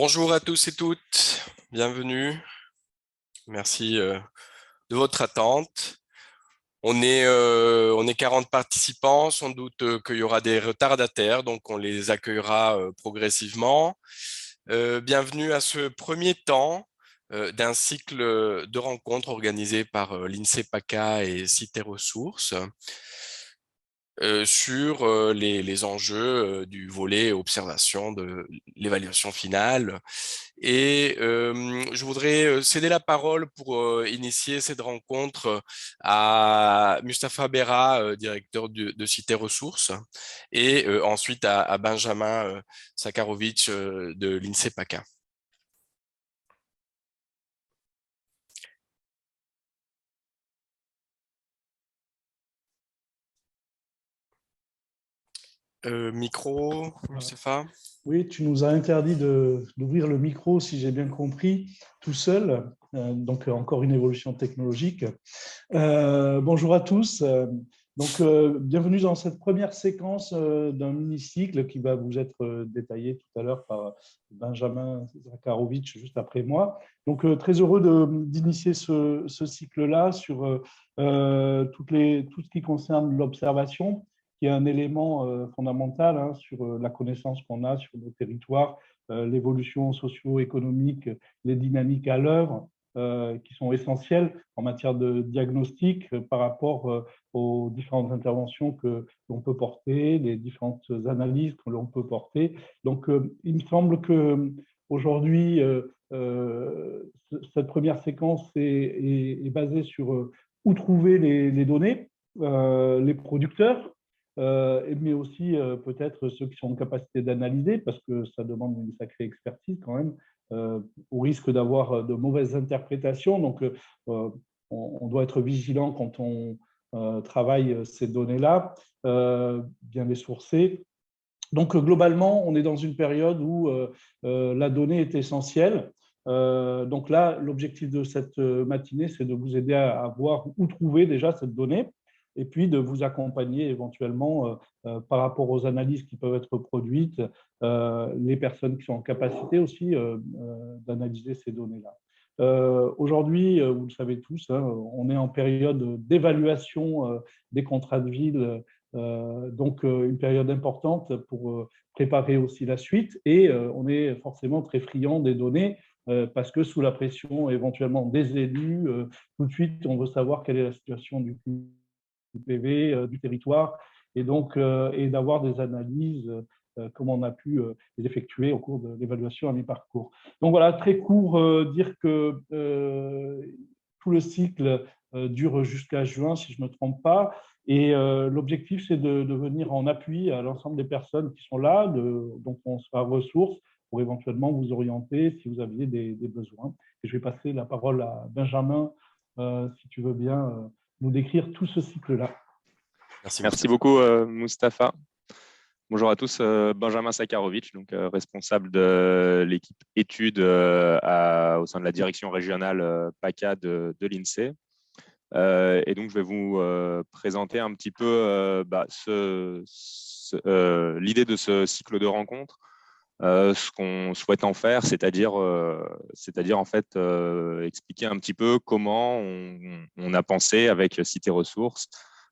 Bonjour à tous et toutes, bienvenue. Merci de votre attente. On est 40 participants, sans doute qu'il y aura des retardataires, donc on les accueillera progressivement. Bienvenue à ce premier temps d'un cycle de rencontres organisé par l'INSEE PACA et Cité Ressources sur les enjeux du volet observation de l'évaluation finale. Et je voudrais céder la parole pour initier cette rencontre à Mustapha Berra, directeur de Cité Ressources, et ensuite à Benjamin Sakarovic de l'INSEE PACA. Micro, Mustapha. Oui, tu nous as interdit d'ouvrir le micro, si j'ai bien compris, tout seul. Donc, encore une évolution technologique. Bonjour à tous. Bienvenue dans cette première séquence d'un mini-cycle qui va vous être détaillé tout à l'heure par Benjamin Sakarovic, juste après moi. Donc, très heureux d'initier ce cycle-là sur tout ce qui concerne l'observation, qui est un élément fondamental sur la connaissance qu'on a sur nos territoires, l'évolution socio-économique, les dynamiques à l'œuvre, qui sont essentielles en matière de diagnostic par rapport aux différentes interventions que l'on peut porter, les différentes analyses que l'on peut porter. Donc, il me semble qu'aujourd'hui, cette première séquence est basée sur où trouver les données, les producteurs, mais aussi peut-être ceux qui sont en capacité d'analyser, parce que ça demande une sacrée expertise quand même, au risque d'avoir de mauvaises interprétations. Donc, on doit être vigilant quand on travaille ces données-là, bien les sourcer. Donc, globalement, on est dans une période où la donnée est essentielle. Donc là, l'objectif de cette matinée, c'est de vous aider à voir où trouver déjà cette donnée, et puis de vous accompagner éventuellement par rapport aux analyses qui peuvent être produites, les personnes qui sont en capacité aussi d'analyser ces données-là. Aujourd'hui, vous le savez tous, on est en période d'évaluation des contrats de ville, donc une période importante pour préparer aussi la suite, et on est forcément très friand des données parce que sous la pression éventuellement des élus, tout de suite on veut savoir quelle est la situation du PV, du territoire, et donc et d'avoir des analyses comme on a pu les effectuer au cours de l'évaluation à mi-parcours. Donc voilà, très court, dire que tout le cycle dure jusqu'à juin, si je ne me trompe pas, et l'objectif, c'est de venir en appui à l'ensemble des personnes qui sont là, donc on sera ressources pour éventuellement vous orienter si vous aviez des besoins. Et je vais passer la parole à Benjamin, si tu veux bien nous décrire tout ce cycle-là. Merci beaucoup, Mustapha. Bonjour à tous, Benjamin Sakarovic, donc responsable de l'équipe études au sein de la direction régionale PACA de l'INSEE. Et donc, je vais vous présenter un petit peu l'idée de ce cycle de rencontres, ce qu'on souhaite en faire, c'est-à-dire en fait expliquer un petit peu comment on a pensé avec Cité Ressources,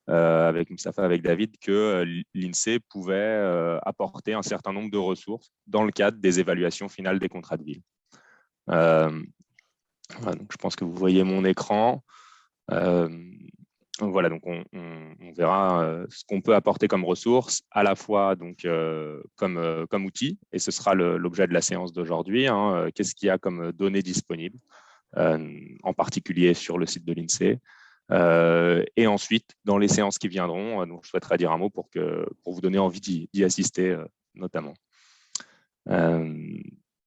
avec Mustapha, avec David, que l'INSEE pouvait apporter un certain nombre de ressources dans le cadre des évaluations finales des contrats de ville. Voilà, donc je pense que vous voyez mon écran. Voilà, donc on verra ce qu'on peut apporter comme ressources, à la fois donc, comme outil, et ce sera l'objet de la séance d'aujourd'hui. Qu'est-ce qu'il y a comme données disponibles, en particulier sur le site de l'INSEE. Et ensuite, dans les séances qui viendront, donc je souhaiterais dire un mot pour vous donner envie d'y assister, notamment.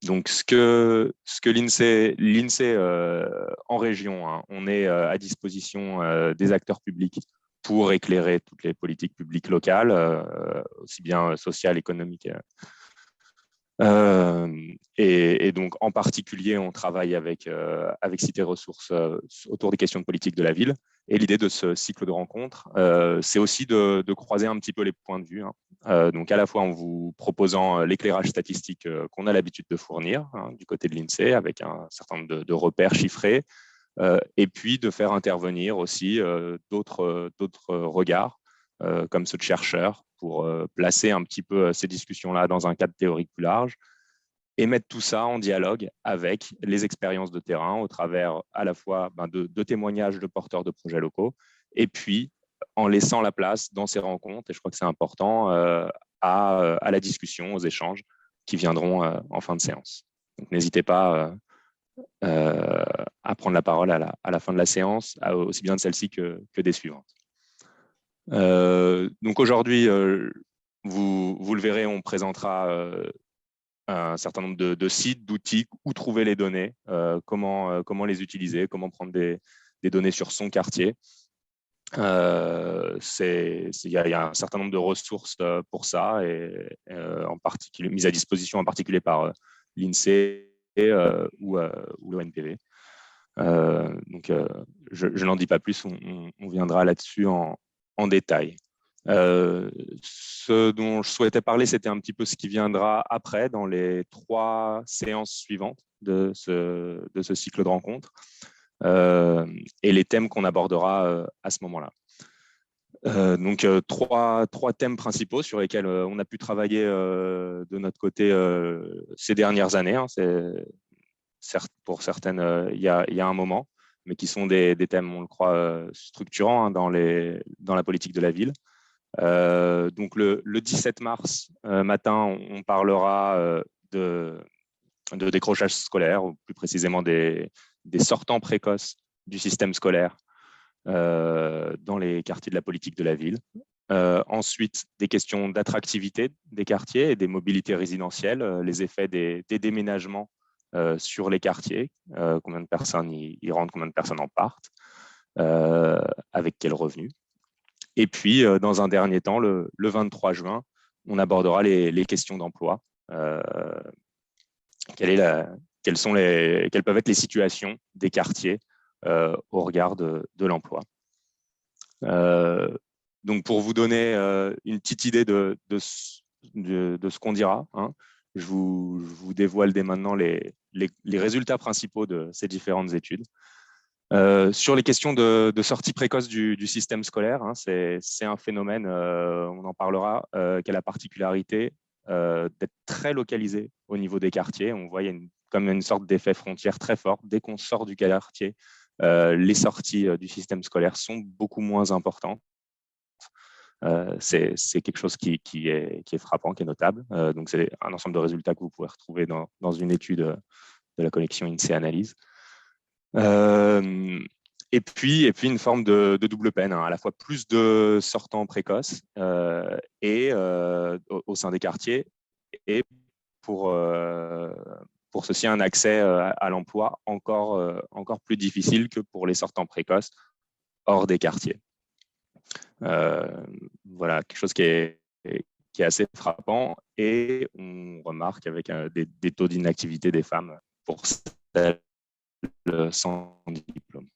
Donc, ce que l'INSEE en région, on est à disposition des acteurs publics pour éclairer toutes les politiques publiques locales, aussi bien sociales, économiques Et donc, en particulier, on travaille avec Cité Ressources autour des questions de politique de la ville. Et l'idée de ce cycle de rencontres, c'est aussi de croiser un petit peu les points de vue. Donc, à la fois en vous proposant l'éclairage statistique qu'on a l'habitude de fournir du côté de l'INSEE, avec un certain nombre de repères chiffrés, et puis de faire intervenir aussi d'autres regards, comme ceux de chercheurs, pour placer un petit peu ces discussions-là dans un cadre théorique plus large et mettre tout ça en dialogue avec les expériences de terrain au travers à la fois de témoignages de porteurs de projets locaux et puis en laissant la place dans ces rencontres, et je crois que c'est important, à la discussion, aux échanges qui viendront en fin de séance. Donc n'hésitez pas à prendre la parole à la fin de la séance, aussi bien de celle-ci que des suivantes. Donc aujourd'hui, vous le verrez, on présentera un certain nombre de sites, d'outils, où trouver les données, comment les utiliser, comment prendre des données sur son quartier. Il y a un certain nombre de ressources pour ça, et en particulier mises à disposition en particulier par l'INSEE ou l'ONPV. Donc, je n'en dis pas plus, on viendra là-dessus en détail. Ce dont je souhaitais parler, c'était un petit peu ce qui viendra après, dans les 3 séances suivantes de ce cycle de rencontres, et les thèmes qu'on abordera à ce moment-là. Donc, trois thèmes principaux sur lesquels on a pu travailler de notre côté ces dernières années. Certes, pour certaines, il y a un moment, mais qui sont des thèmes, on le croit, structurants dans la politique de la ville. Donc le 17 mars matin, on parlera de décrochage scolaire, ou plus précisément des sortants précoces du système scolaire dans les quartiers de la politique de la ville. Ensuite, des questions d'attractivité des quartiers et des mobilités résidentielles, les effets des déménagements sur les quartiers, combien de personnes y rentrent, combien de personnes en partent, avec quels revenus. Et puis, dans un dernier temps, le 23 juin, on abordera les questions d'emploi. Quelles peuvent être les situations des quartiers au regard de l'emploi. Donc, pour vous donner une petite idée de ce qu'on dira, je vous dévoile dès maintenant les résultats principaux de ces différentes études. Sur les questions de sortie précoce du système scolaire, c'est un phénomène, on en parlera, qui a la particularité d'être très localisé au niveau des quartiers. On voit, il y a comme une sorte d'effet frontière très fort. Dès qu'on sort du quartier, les sorties du système scolaire sont beaucoup moins importantes. C'est quelque chose qui est frappant, qui est notable. Donc, c'est un ensemble de résultats que vous pouvez retrouver dans une étude de la collection INSEE Analyse. Et puis une forme de double peine, à la fois plus de sortants précoces et au sein des quartiers, et pour ceci un accès à l'emploi encore plus difficile que pour les sortants précoces hors des quartiers. Voilà, quelque chose qui est assez frappant, et on remarque avec des taux d'inactivité des femmes pour celles sans diplôme.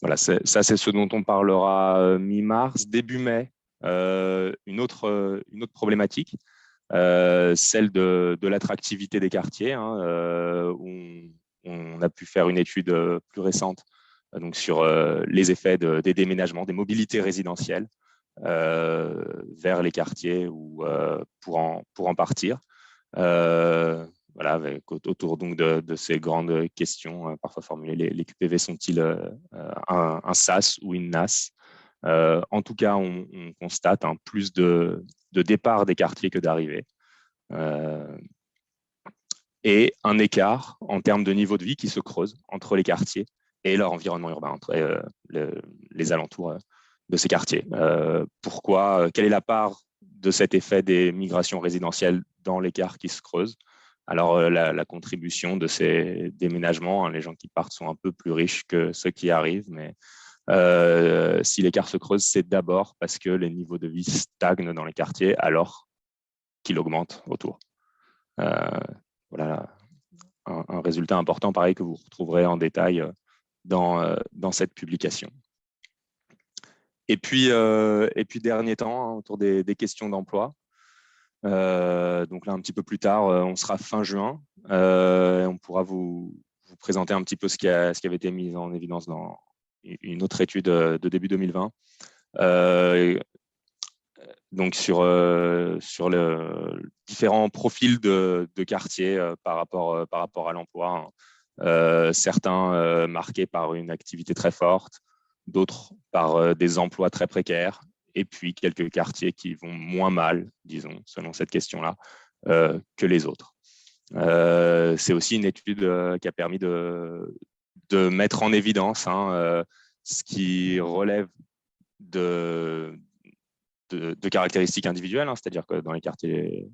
Voilà, ça c'est ce dont on parlera mi-mars. Début mai, une autre problématique, celle de l'attractivité des quartiers, où on a pu faire une étude plus récente donc sur les effets des déménagements, des mobilités résidentielles vers les quartiers ou pour en partir. Voilà, autour donc de ces grandes questions parfois formulées. Les QPV sont-ils un SAS ou une NAS? En tout cas, on constate plus de départ des quartiers que d'arrivée. Et un écart en termes de niveau de vie qui se creuse entre les quartiers et leur environnement urbain, entre les alentours de ces quartiers. Pourquoi? Quelle est la part de cet effet des migrations résidentielles dans l'écart qui se creuse? Alors, la contribution de ces déménagements, les gens qui partent sont un peu plus riches que ceux qui arrivent, mais si l'écart se creuse, c'est d'abord parce que les niveaux de vie stagnent dans les quartiers alors qu'il augmente autour. Voilà un résultat important, pareil, que vous retrouverez en détail dans cette publication. Et puis dernier temps, hein, autour des questions d'emploi. Donc là, un petit peu plus tard, on sera fin juin. On pourra vous présenter un petit peu ce qui avait été mis en évidence dans une autre étude de début 2020. Donc sur le différents profils de quartiers par rapport à l'emploi. Certains marqués par une activité très forte, d'autres par des emplois très précaires, et puis quelques quartiers qui vont moins mal, disons, selon cette question-là, que les autres. C'est aussi une étude qui a permis de mettre en évidence ce qui relève de caractéristiques individuelles, hein, c'est-à-dire que dans les quartiers,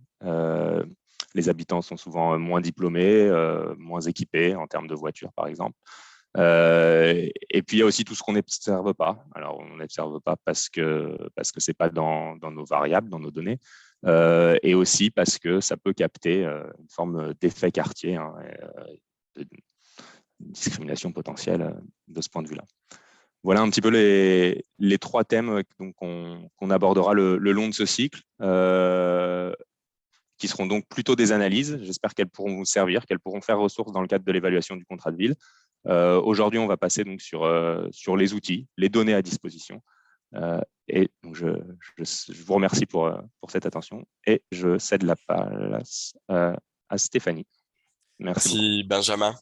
les habitants sont souvent moins diplômés, moins équipés en termes de voitures, par exemple. Et puis, il y a aussi tout ce qu'on n'observe pas. Alors, on n'observe pas parce que ce n'est pas dans nos variables, dans nos données, et aussi parce que ça peut capter une forme d'effet quartier, hein, de discrimination potentielle de ce point de vue-là. Voilà un petit peu les trois thèmes qu'on abordera le long de ce cycle, qui seront donc plutôt des analyses. J'espère qu'elles pourront vous servir, qu'elles pourront faire ressource dans le cadre de l'évaluation du contrat de ville. Aujourd'hui, on va passer donc sur les outils, les données à disposition. Et donc je vous remercie pour cette attention et je cède la place à Stéphanie. Merci Benjamin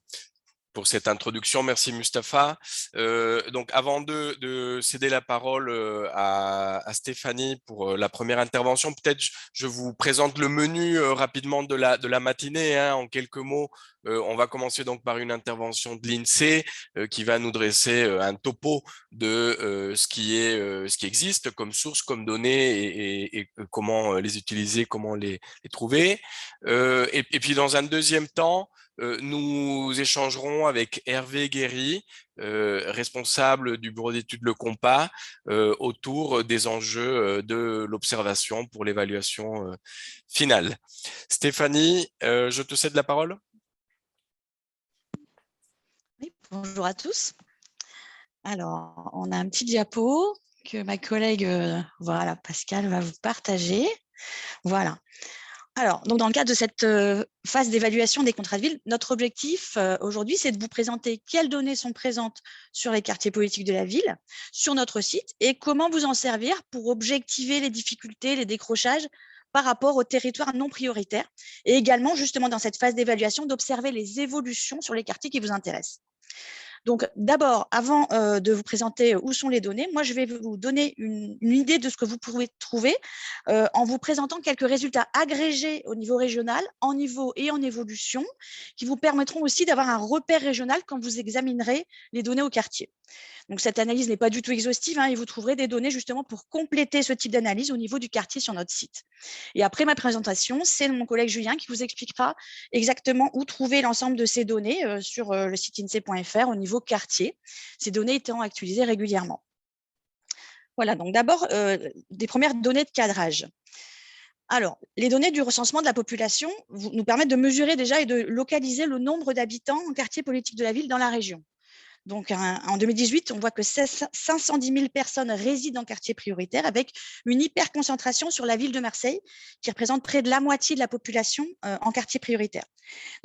pour cette introduction. Merci Mustapha. Donc avant de céder la parole à Stéphanie pour la première intervention, peut-être je vous présente le menu rapidement de la matinée, hein, en quelques mots. On va commencer donc par une intervention de l'INSEE qui va nous dresser un topo de ce qui existe comme source, comme données et comment les utiliser, comment les trouver. Et puis dans un deuxième temps, nous échangerons avec Hervé Guéry, responsable du bureau d'études Le Compas, autour des enjeux de l'observation pour l'évaluation finale. Stéphanie, je te cède la parole. Oui, bonjour à tous. Alors, on a un petit diapo que ma collègue, voilà, Pascal, va vous partager. Voilà. Alors, donc dans le cadre de cette phase d'évaluation des contrats de ville, notre objectif aujourd'hui, c'est de vous présenter quelles données sont présentes sur les quartiers politiques de la ville, sur notre site, et comment vous en servir pour objectiver les difficultés, les décrochages par rapport aux territoires non prioritaires, et également, justement, dans cette phase d'évaluation, d'observer les évolutions sur les quartiers qui vous intéressent. Donc, d'abord, avant de vous présenter où sont les données, moi, je vais vous donner une idée de ce que vous pouvez trouver en vous présentant quelques résultats agrégés au niveau régional, en niveau et en évolution, qui vous permettront aussi d'avoir un repère régional quand vous examinerez les données au quartier. Donc, cette analyse n'est pas du tout exhaustive, hein, et vous trouverez des données justement pour compléter ce type d'analyse au niveau du quartier sur notre site. Et après ma présentation, c'est mon collègue Julien qui vous expliquera exactement où trouver l'ensemble de ces données sur le site insee.fr au niveau quartier, ces données étant actualisées régulièrement. Voilà, donc d'abord, des premières données de cadrage. Alors, les données du recensement de la population nous permettent de mesurer déjà et de localiser le nombre d'habitants en quartier politique de la ville dans la région. Donc, en 2018, on voit que 510 000 personnes résident en quartier prioritaire avec une hyperconcentration sur la ville de Marseille qui représente près de la moitié de la population en quartier prioritaire.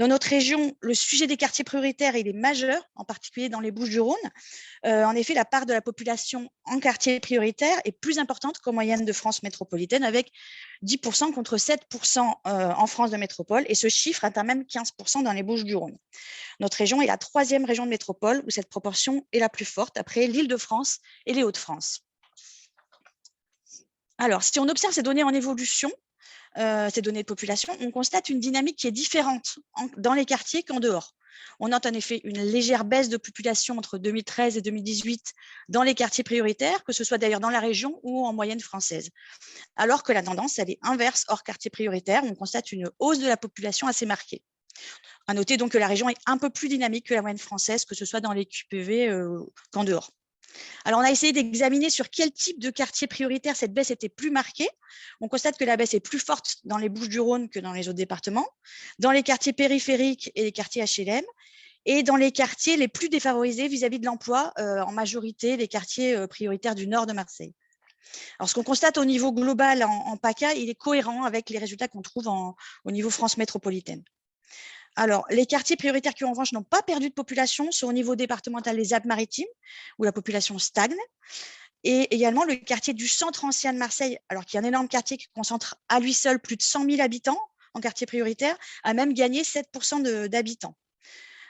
Dans notre région, le sujet des quartiers prioritaires il est majeur, en particulier dans les Bouches-du-Rhône. En effet, la part de la population en quartier prioritaire est plus importante qu'en moyenne de France métropolitaine avec 10% contre 7% en France de métropole et ce chiffre atteint même 15% dans les Bouches-du-Rhône. Notre région est la troisième région de métropole où cette proportion est la plus forte après l'Île-de-France et les Hauts-de-France. Alors, si on observe ces données en évolution, ces données de population, on constate une dynamique qui est différente dans les quartiers qu'en dehors. On note en effet une légère baisse de population entre 2013 et 2018 dans les quartiers prioritaires, que ce soit d'ailleurs dans la région ou en moyenne française. Alors que la tendance, elle est inverse hors quartier prioritaire, on constate une hausse de la population assez marquée. À noter donc que la région est un peu plus dynamique que la moyenne française, que ce soit dans les QPV qu'en dehors. Alors, on a essayé d'examiner sur quel type de quartier prioritaire cette baisse était plus marquée. On constate que la baisse est plus forte dans les Bouches-du-Rhône que dans les autres départements, dans les quartiers périphériques et les quartiers HLM, et dans les quartiers les plus défavorisés vis-à-vis de l'emploi, en majorité les quartiers prioritaires du nord de Marseille. Alors, ce qu'on constate au niveau global en PACA, il est cohérent avec les résultats qu'on trouve au niveau France métropolitaine. Alors, les quartiers prioritaires qui, en revanche, n'ont pas perdu de population sont au niveau départemental les Alpes-Maritimes, où la population stagne, et également le quartier du centre ancien de Marseille, alors qu'il y a un énorme quartier qui concentre à lui seul plus de 100 000 habitants en quartier prioritaire, a même gagné 7% d'habitants.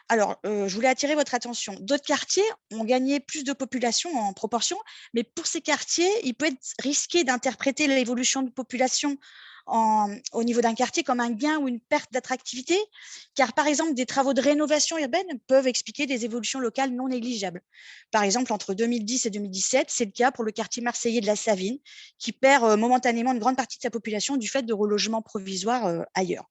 Alors, je voulais attirer votre attention. D'autres quartiers ont gagné plus de population en proportion, mais pour ces quartiers, il peut être risqué d'interpréter l'évolution de population au niveau d'un quartier comme un gain ou une perte d'attractivité, car par exemple, des travaux de rénovation urbaine peuvent expliquer des évolutions locales non négligeables. Par exemple, entre 2010 et 2017, c'est le cas pour le quartier marseillais de la Savine, qui perd momentanément une grande partie de sa population du fait de relogements provisoires ailleurs.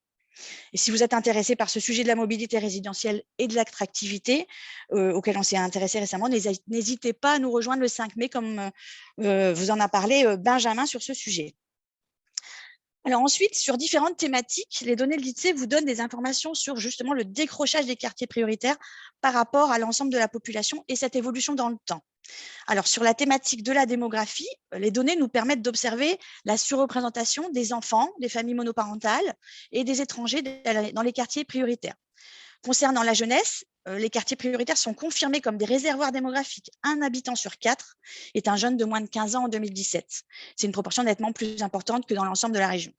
Et si vous êtes intéressé par ce sujet de la mobilité résidentielle et de l'attractivité, auquel on s'est intéressé récemment, n'hésitez pas à nous rejoindre le 5 mai, comme vous en a parlé Benjamin sur ce sujet. Alors ensuite, sur différentes thématiques, les données de l'INSEE vous donnent des informations sur justement le décrochage des quartiers prioritaires par rapport à l'ensemble de la population et cette évolution dans le temps. Alors, sur la thématique de la démographie, les données nous permettent d'observer la surreprésentation des enfants, des familles monoparentales et des étrangers dans les quartiers prioritaires. Concernant la jeunesse, les quartiers prioritaires sont confirmés comme des réservoirs démographiques. Un habitant sur 4 est un jeune de moins de 15 ans en 2017. C'est une proportion nettement plus importante que dans l'ensemble de la région.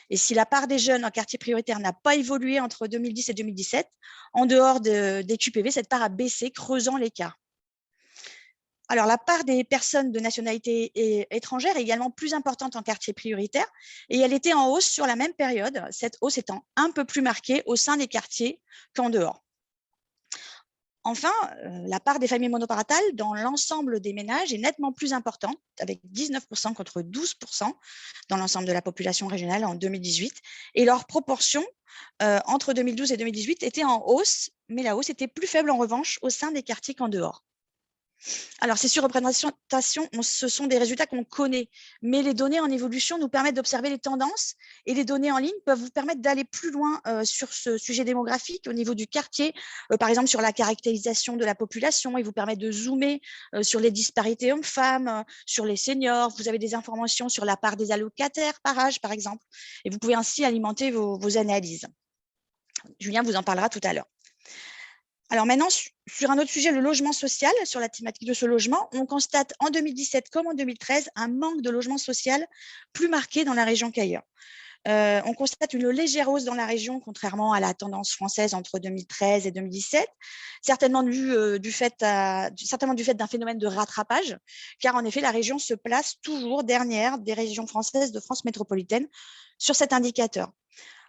Et si la part des jeunes en quartier prioritaire n'a pas évolué entre 2010 et 2017, en dehors des QPV, cette part a baissé, creusant l'écart. Alors, la part des personnes de nationalité étrangère est également plus importante en quartier prioritaire et elle était en hausse sur la même période, cette hausse étant un peu plus marquée au sein des quartiers qu'en dehors. Enfin, la part des familles monoparentales dans l'ensemble des ménages est nettement plus importante, avec 19% contre 12% dans l'ensemble de la population régionale en 2018. Et leur proportion entre 2012 et 2018 était en hausse, mais la hausse était plus faible en revanche au sein des quartiers qu'en dehors. Alors, ces surreprésentations, ce sont des résultats qu'on connaît, mais les données en évolution nous permettent d'observer les tendances et les données en ligne peuvent vous permettre d'aller plus loin sur ce sujet démographique au niveau du quartier, par exemple sur la caractérisation de la population. Ils vous permettent de zoomer sur les disparités hommes-femmes, sur les seniors. Vous avez des informations sur la part des allocataires par âge, par exemple, et vous pouvez ainsi alimenter vos analyses. Julien vous en parlera tout à l'heure. Alors maintenant, sur un autre sujet, le logement social, sur la thématique de ce logement, on constate en 2017 comme en 2013 un manque de logement social plus marqué dans la région qu'ailleurs. On constate une légère hausse dans la région, contrairement à la tendance française entre 2013 et 2017, certainement du fait d'un phénomène de rattrapage, car en effet, la région se place toujours dernière des régions françaises de France métropolitaine sur cet indicateur.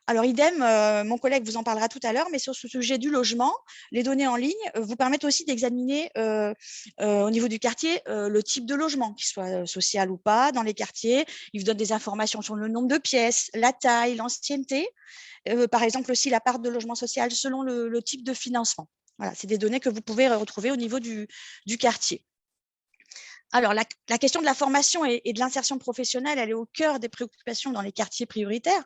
Alors, idem, mon collègue vous en parlera tout à l'heure, mais sur ce sujet du logement, les données en ligne vous permettent aussi d'examiner au niveau du quartier le type de logement, qu'il soit social ou pas, dans les quartiers. Ils vous donnent des informations sur le nombre de pièces, la taille, l'ancienneté, par exemple aussi la part de logement social selon le type de financement. Voilà, c'est des données que vous pouvez retrouver au niveau du quartier. Alors, la question de la formation et de l'insertion professionnelle, elle est au cœur des préoccupations dans les quartiers prioritaires.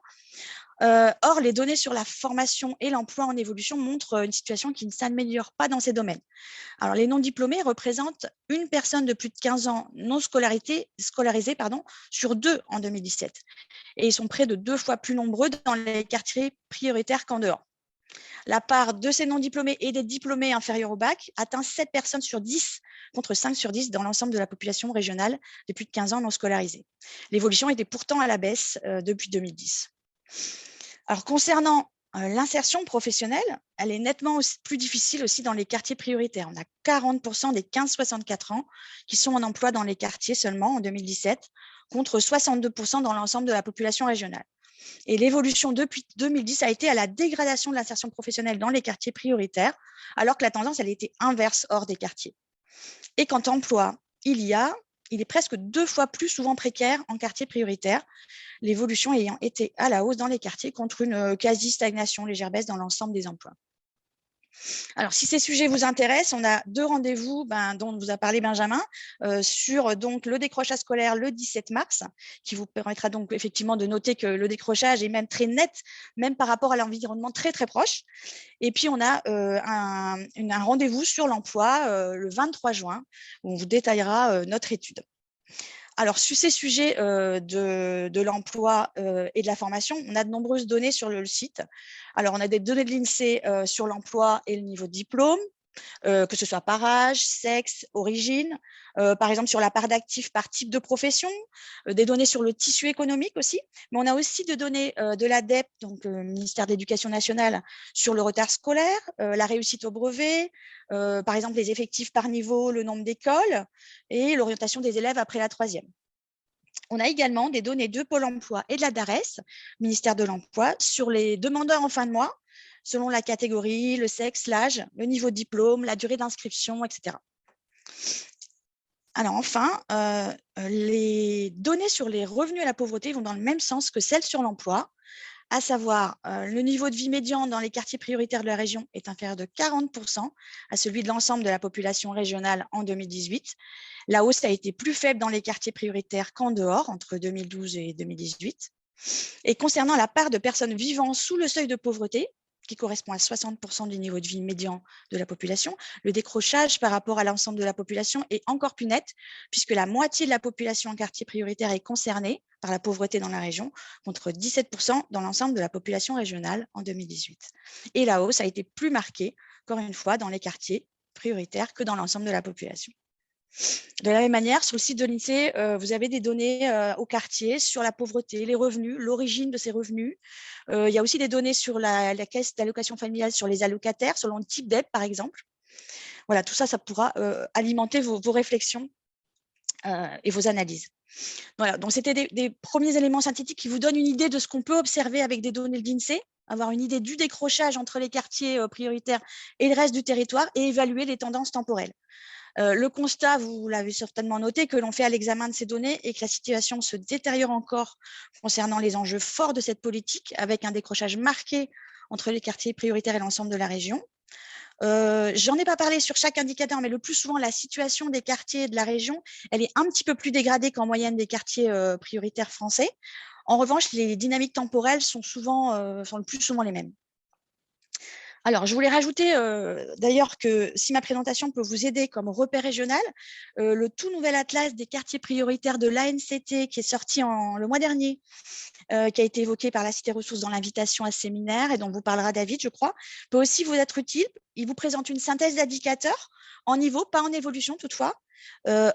Or, les données sur la formation et l'emploi en évolution montrent une situation qui ne s'améliore pas dans ces domaines. Alors, les non-diplômés représentent une personne de plus de 15 ans non scolarisée sur 2 en 2017. Et ils sont près de 2 fois plus nombreux dans les quartiers prioritaires qu'en dehors. La part de ces non-diplômés et des diplômés inférieurs au bac atteint 7 personnes sur 10 contre 5 sur 10 dans l'ensemble de la population régionale de plus de 15 ans non scolarisée. L'évolution était pourtant à la baisse depuis 2010. Alors, concernant l'insertion professionnelle, elle est nettement plus difficile aussi dans les quartiers prioritaires. On a 40% des 15-64 ans qui sont en emploi dans les quartiers seulement en 2017, contre 62% dans l'ensemble de la population régionale. Et l'évolution depuis 2010 a été à la dégradation de l'insertion professionnelle dans les quartiers prioritaires, alors que la tendance, elle était inverse hors des quartiers. Et quant à emploi, il est presque 2 fois plus souvent précaire en quartier prioritaire, l'évolution ayant été à la hausse dans les quartiers contre une quasi-stagnation, légère baisse dans l'ensemble des emplois. Alors, si ces sujets vous intéressent, on a 2 rendez-vous dont vous a parlé Benjamin, sur donc, le décrochage scolaire le 17 mars, qui vous permettra donc effectivement de noter que le décrochage est même très net, même par rapport à l'environnement très, très proche. Et puis, on a un rendez-vous sur l'emploi le 23 juin, où on vous détaillera notre étude. Alors, sur ces sujets de l'emploi et de la formation, on a de nombreuses données sur le site. Alors, on a des données de l'INSEE sur l'emploi et le niveau de diplôme, que ce soit par âge, sexe, origine, par exemple sur la part d'actifs par type de profession, des données sur le tissu économique aussi, mais on a aussi des données de l'ADEP, donc ministère de l'Éducation nationale, sur le retard scolaire, la réussite au brevet, par exemple les effectifs par niveau, le nombre d'écoles et l'orientation des élèves après la 3e. On a également des données de Pôle emploi et de la DARES, ministère de l'Emploi, sur les demandeurs en fin de mois, selon la catégorie, le sexe, l'âge, le niveau de diplôme, la durée d'inscription, etc. Alors enfin, les données sur les revenus et la pauvreté vont dans le même sens que celles sur l'emploi, à savoir le niveau de vie médian dans les quartiers prioritaires de la région est inférieur de 40% à celui de l'ensemble de la population régionale en 2018. La hausse a été plus faible dans les quartiers prioritaires qu'en dehors, entre 2012 et 2018. Et concernant la part de personnes vivant sous le seuil de pauvreté, qui correspond à 60% du niveau de vie médian de la population, le décrochage par rapport à l'ensemble de la population est encore plus net, puisque la moitié de la population en quartier prioritaire est concernée par la pauvreté dans la région, contre 17% dans l'ensemble de la population régionale en 2018. Et la hausse a été plus marquée, encore une fois, dans les quartiers prioritaires que dans l'ensemble de la population. De la même manière, sur le site de l'INSEE, vous avez des données au quartier sur la pauvreté, les revenus, l'origine de ces revenus. Il y a aussi des données sur la caisse d'allocation familiale sur les allocataires, selon le type d'aide, par exemple. Voilà, tout ça, ça pourra alimenter vos réflexions et vos analyses. Voilà, donc c'était des premiers éléments synthétiques qui vous donnent une idée de ce qu'on peut observer avec des données de l'INSEE, avoir une idée du décrochage entre les quartiers prioritaires et le reste du territoire et évaluer les tendances temporelles. Le constat, vous l'avez certainement noté, que l'on fait à l'examen de ces données et que la situation se détériore encore concernant les enjeux forts de cette politique, avec un décrochage marqué entre les quartiers prioritaires et l'ensemble de la région. J'en ai pas parlé sur chaque indicateur, mais le plus souvent, la situation des quartiers de la région, elle est un petit peu plus dégradée qu'en moyenne des quartiers prioritaires français. En revanche, les dynamiques temporelles sont le plus souvent les mêmes. Alors, je voulais rajouter d'ailleurs que si ma présentation peut vous aider comme repère régional, le tout nouvel atlas des quartiers prioritaires de l'ANCT qui est sorti le mois dernier, qui a été évoqué par la Cité Ressources dans l'invitation à ce séminaire et dont vous parlera David, je crois, peut aussi vous être utile. Il vous présente une synthèse d'indicateurs en niveau, pas en évolution toutefois,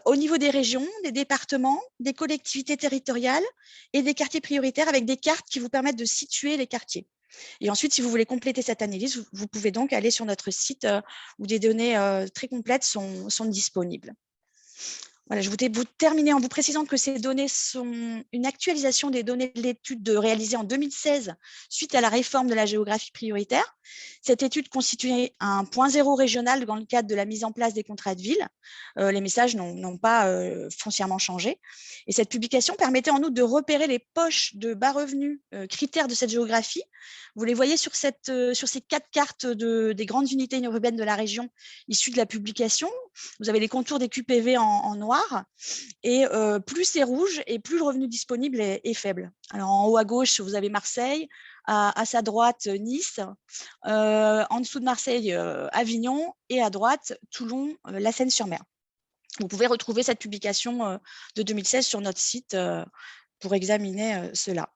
au niveau des régions, des départements, des collectivités territoriales et des quartiers prioritaires avec des cartes qui vous permettent de situer les quartiers. Et ensuite, si vous voulez compléter cette analyse, vous pouvez donc aller sur notre site où des données très complètes sont disponibles. Voilà, je voulais vous terminer en vous précisant que ces données sont une actualisation des données de l'étude réalisée en 2016 suite à la réforme de la géographie prioritaire. Cette étude constituait un point zéro régional dans le cadre de la mise en place des contrats de ville. Les messages n'ont pas foncièrement changé. Et cette publication permettait en outre de repérer les poches de bas revenus critères de cette géographie. Vous les voyez sur ces 4 cartes des grandes unités urbaines de la région issues de la publication. Vous avez les contours des QPV en noir. Et plus c'est rouge et plus le revenu disponible est faible. Alors en haut à gauche, vous avez Marseille, à sa droite Nice, en dessous de Marseille Avignon et à droite Toulon, la Seine-sur-Mer. Vous pouvez retrouver cette publication de 2016 sur notre site pour examiner cela.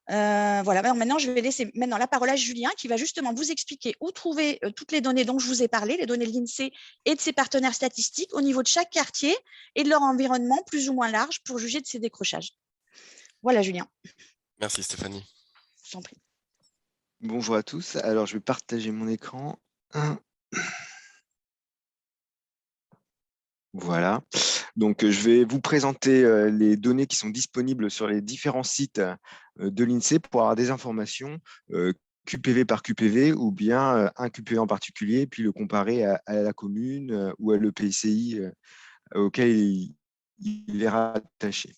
Voilà, alors maintenant je vais laisser la parole à Julien qui va justement vous expliquer où trouver toutes les données dont je vous ai parlé, les données de l'INSEE et de ses partenaires statistiques au niveau de chaque quartier et de leur environnement plus ou moins large pour juger de ces décrochages. Voilà Julien. Merci Stéphanie. Je t'en prie. Bonjour à tous, alors je vais partager mon écran. Voilà, donc je vais vous présenter les données qui sont disponibles sur les différents sites de l'INSEE pour avoir des informations QPV par QPV ou bien un QPV en particulier, puis le comparer à la commune ou à l'EPCI auquel il est rattaché.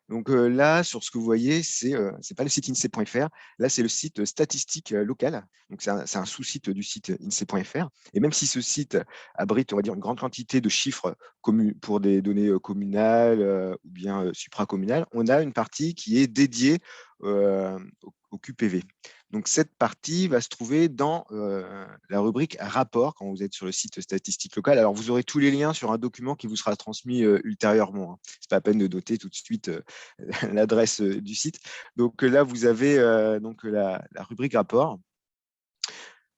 Donc là, sur ce que vous voyez, c'est pas le site INSEE.fr. Là, c'est le site statistique local. Donc c'est un sous-site du site INSEE.fr. Et même si ce site abrite, on va dire, une grande quantité de chiffres pour des données communales ou bien supracommunales, on a une partie qui est dédiée au QPV. Donc cette partie va se trouver dans la rubrique rapport quand vous êtes sur le site statistique local. Alors vous aurez tous les liens sur un document qui vous sera transmis ultérieurement, hein. C'est pas la peine de noter tout de suite l'adresse du site. Donc là vous avez donc la rubrique rapport.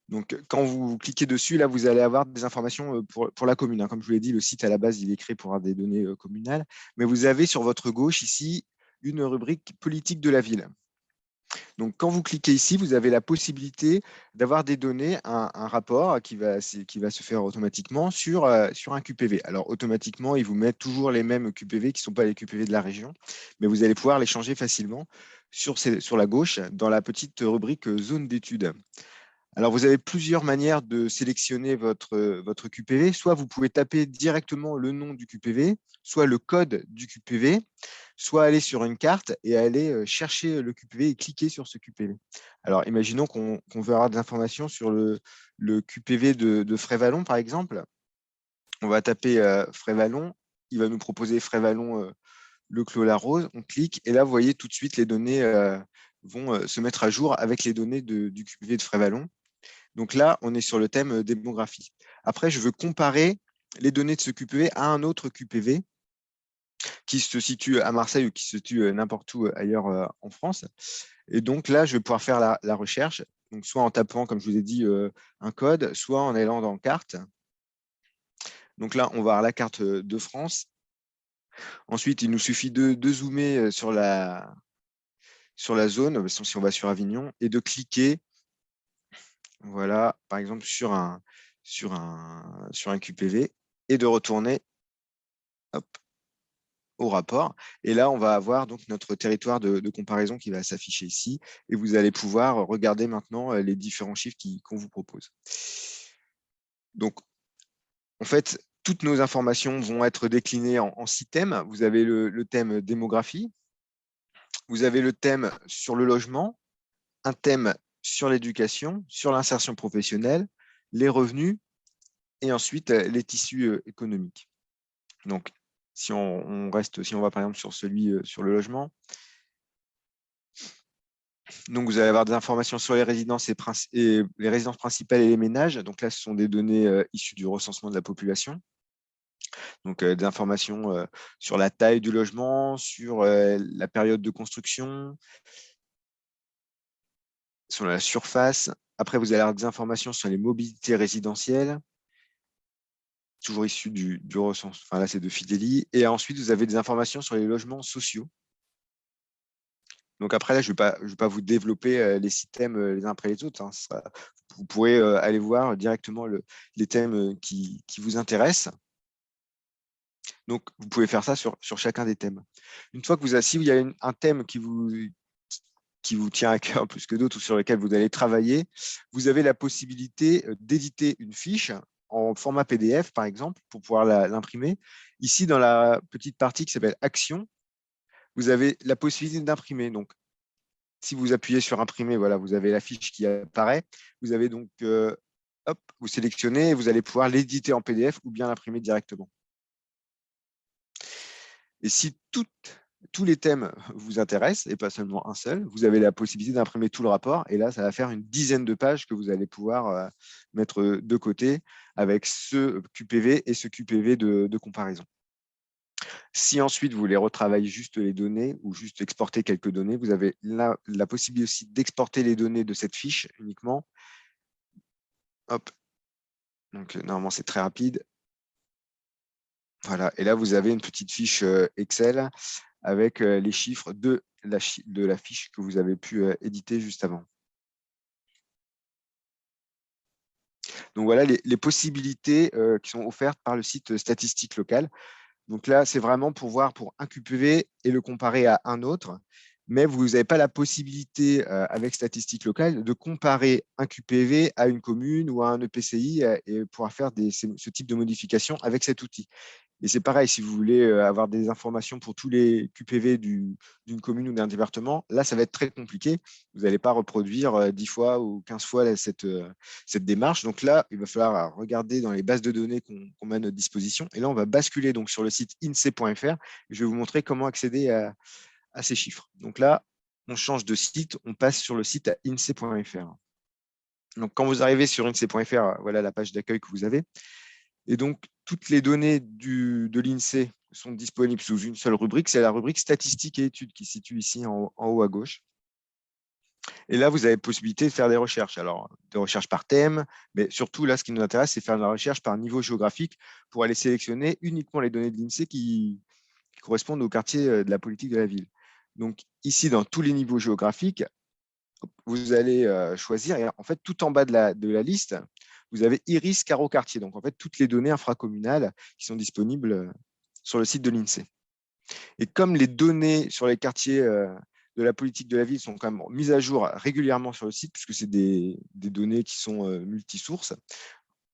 Donc, quand vous cliquez dessus, là, vous allez avoir des informations pour la commune, hein. Comme je vous l'ai dit, le site, à la base, il est créé pour avoir des données communales. Mais vous avez sur votre gauche, ici, une rubrique politique de la ville. Donc, quand vous cliquez ici, vous avez la possibilité d'avoir des données, un rapport qui va se faire automatiquement sur un QPV. Alors, automatiquement, il vous met toujours les mêmes QPV qui ne sont pas les QPV de la région, mais vous allez pouvoir les changer facilement sur la gauche, dans la petite rubrique zone d'étude. Alors, vous avez plusieurs manières de sélectionner votre QPV. Soit vous pouvez taper directement le nom du QPV, soit le code du QPV, soit aller sur une carte et aller chercher le QPV et cliquer sur ce QPV. Alors, imaginons qu'on veut avoir des informations sur le QPV de Frévalon, par exemple. On va taper Frévalon. Il va nous proposer Frévalon, le Clos-la-Rose. On clique et là, vous voyez tout de suite, les données vont se mettre à jour avec les données du QPV de Frévalon. Donc là, on est sur le thème démographie. Après, je veux comparer les données de ce QPV à un autre QPV qui se situe à Marseille ou qui se situe n'importe où ailleurs en France. Et donc là, je vais pouvoir faire la recherche, donc soit en tapant, comme je vous ai dit, un code, soit en allant dans carte. Donc là, on va avoir la carte de France. Ensuite, il nous suffit de zoomer sur la zone, si on va sur Avignon, et de cliquer. Voilà, par exemple, sur un QPV et de retourner au rapport. Et là, on va avoir donc notre territoire de comparaison qui va s'afficher ici. Et vous allez pouvoir regarder maintenant les différents chiffres qu'on vous propose. Donc, en fait, toutes nos informations vont être déclinées en 6 thèmes. Vous avez le thème démographie. Vous avez le thème sur le logement, un thème sur l'éducation, sur l'insertion professionnelle, les revenus et ensuite les tissus économiques. Donc, si on va par exemple sur celui sur le logement, donc vous allez avoir des informations sur les résidences et les résidences principales et les ménages. Donc là, ce sont des données issues du recensement de la population. Donc des informations sur la taille du logement, sur la période de construction, sur la surface. Après, vous allez avoir des informations sur les mobilités résidentielles, toujours issues du recensement. Enfin là, c'est de Fideli. Et ensuite, vous avez des informations sur les logements sociaux. Donc après, là, je ne vais pas vous développer les 6 thèmes les uns après les autres, hein. Vous pourrez aller voir directement les thèmes qui vous intéressent. Donc, vous pouvez faire ça sur chacun des thèmes. Une fois que si il y a un thème qui vous tient à cœur plus que d'autres ou sur lequel vous allez travailler, vous avez la possibilité d'éditer une fiche en format PDF, par exemple, pour pouvoir l'imprimer. Ici, dans la petite partie qui s'appelle « Action », vous avez la possibilité d'imprimer. Donc, si vous appuyez sur « Imprimer », voilà, vous avez la fiche qui apparaît. Vous avez donc, vous sélectionnez et vous allez pouvoir l'éditer en PDF ou bien l'imprimer directement. Et si tous les thèmes vous intéressent, et pas seulement un seul, vous avez la possibilité d'imprimer tout le rapport. Et là, ça va faire une dizaine de pages que vous allez pouvoir mettre de côté avec ce QPV et ce QPV de comparaison. Si ensuite vous voulez retravailler juste les données ou juste exporter quelques données, vous avez la possibilité aussi d'exporter les données de cette fiche uniquement. Hop. Donc normalement, c'est très rapide. Voilà. Et là, vous avez une petite fiche Excel avec les chiffres de la fiche que vous avez pu éditer juste avant. Donc voilà les possibilités qui sont offertes par le site statistique local. Donc là, c'est vraiment pour voir pour un QPV et le comparer à un autre, mais vous n'avez pas la possibilité avec statistique locale de comparer un QPV à une commune ou à un EPCI et pouvoir faire ce type de modification avec cet outil. Et c'est pareil, si vous voulez avoir des informations pour tous les QPV d'une commune ou d'un département, là, ça va être très compliqué. Vous n'allez pas reproduire 10 fois ou 15 fois cette démarche. Donc là, il va falloir regarder dans les bases de données qu'on met à notre disposition. Et là, on va basculer donc sur le site insee.fr. Je vais vous montrer comment accéder à ces chiffres. Donc là, on change de site, on passe sur le site insee.fr. Donc, quand vous arrivez sur insee.fr, voilà la page d'accueil que vous avez. Et donc, toutes les données de l'INSEE sont disponibles sous une seule rubrique. C'est la rubrique statistiques et études qui se situe ici en haut à gauche. Et là, vous avez possibilité de faire des recherches. Alors, des recherches par thème, mais surtout, là, ce qui nous intéresse, c'est faire de la recherche par niveau géographique pour aller sélectionner uniquement les données de l'INSEE qui correspondent au quartier de la politique de la ville. Donc, ici, dans tous les niveaux géographiques, vous allez choisir, et en fait, tout en bas de la liste, vous avez Iris Carreau Quartier, donc en fait, toutes les données infracommunales qui sont disponibles sur le site de l'INSEE. Et comme les données sur les quartiers de la politique de la ville sont quand même mises à jour régulièrement sur le site, puisque c'est des données qui sont multisources,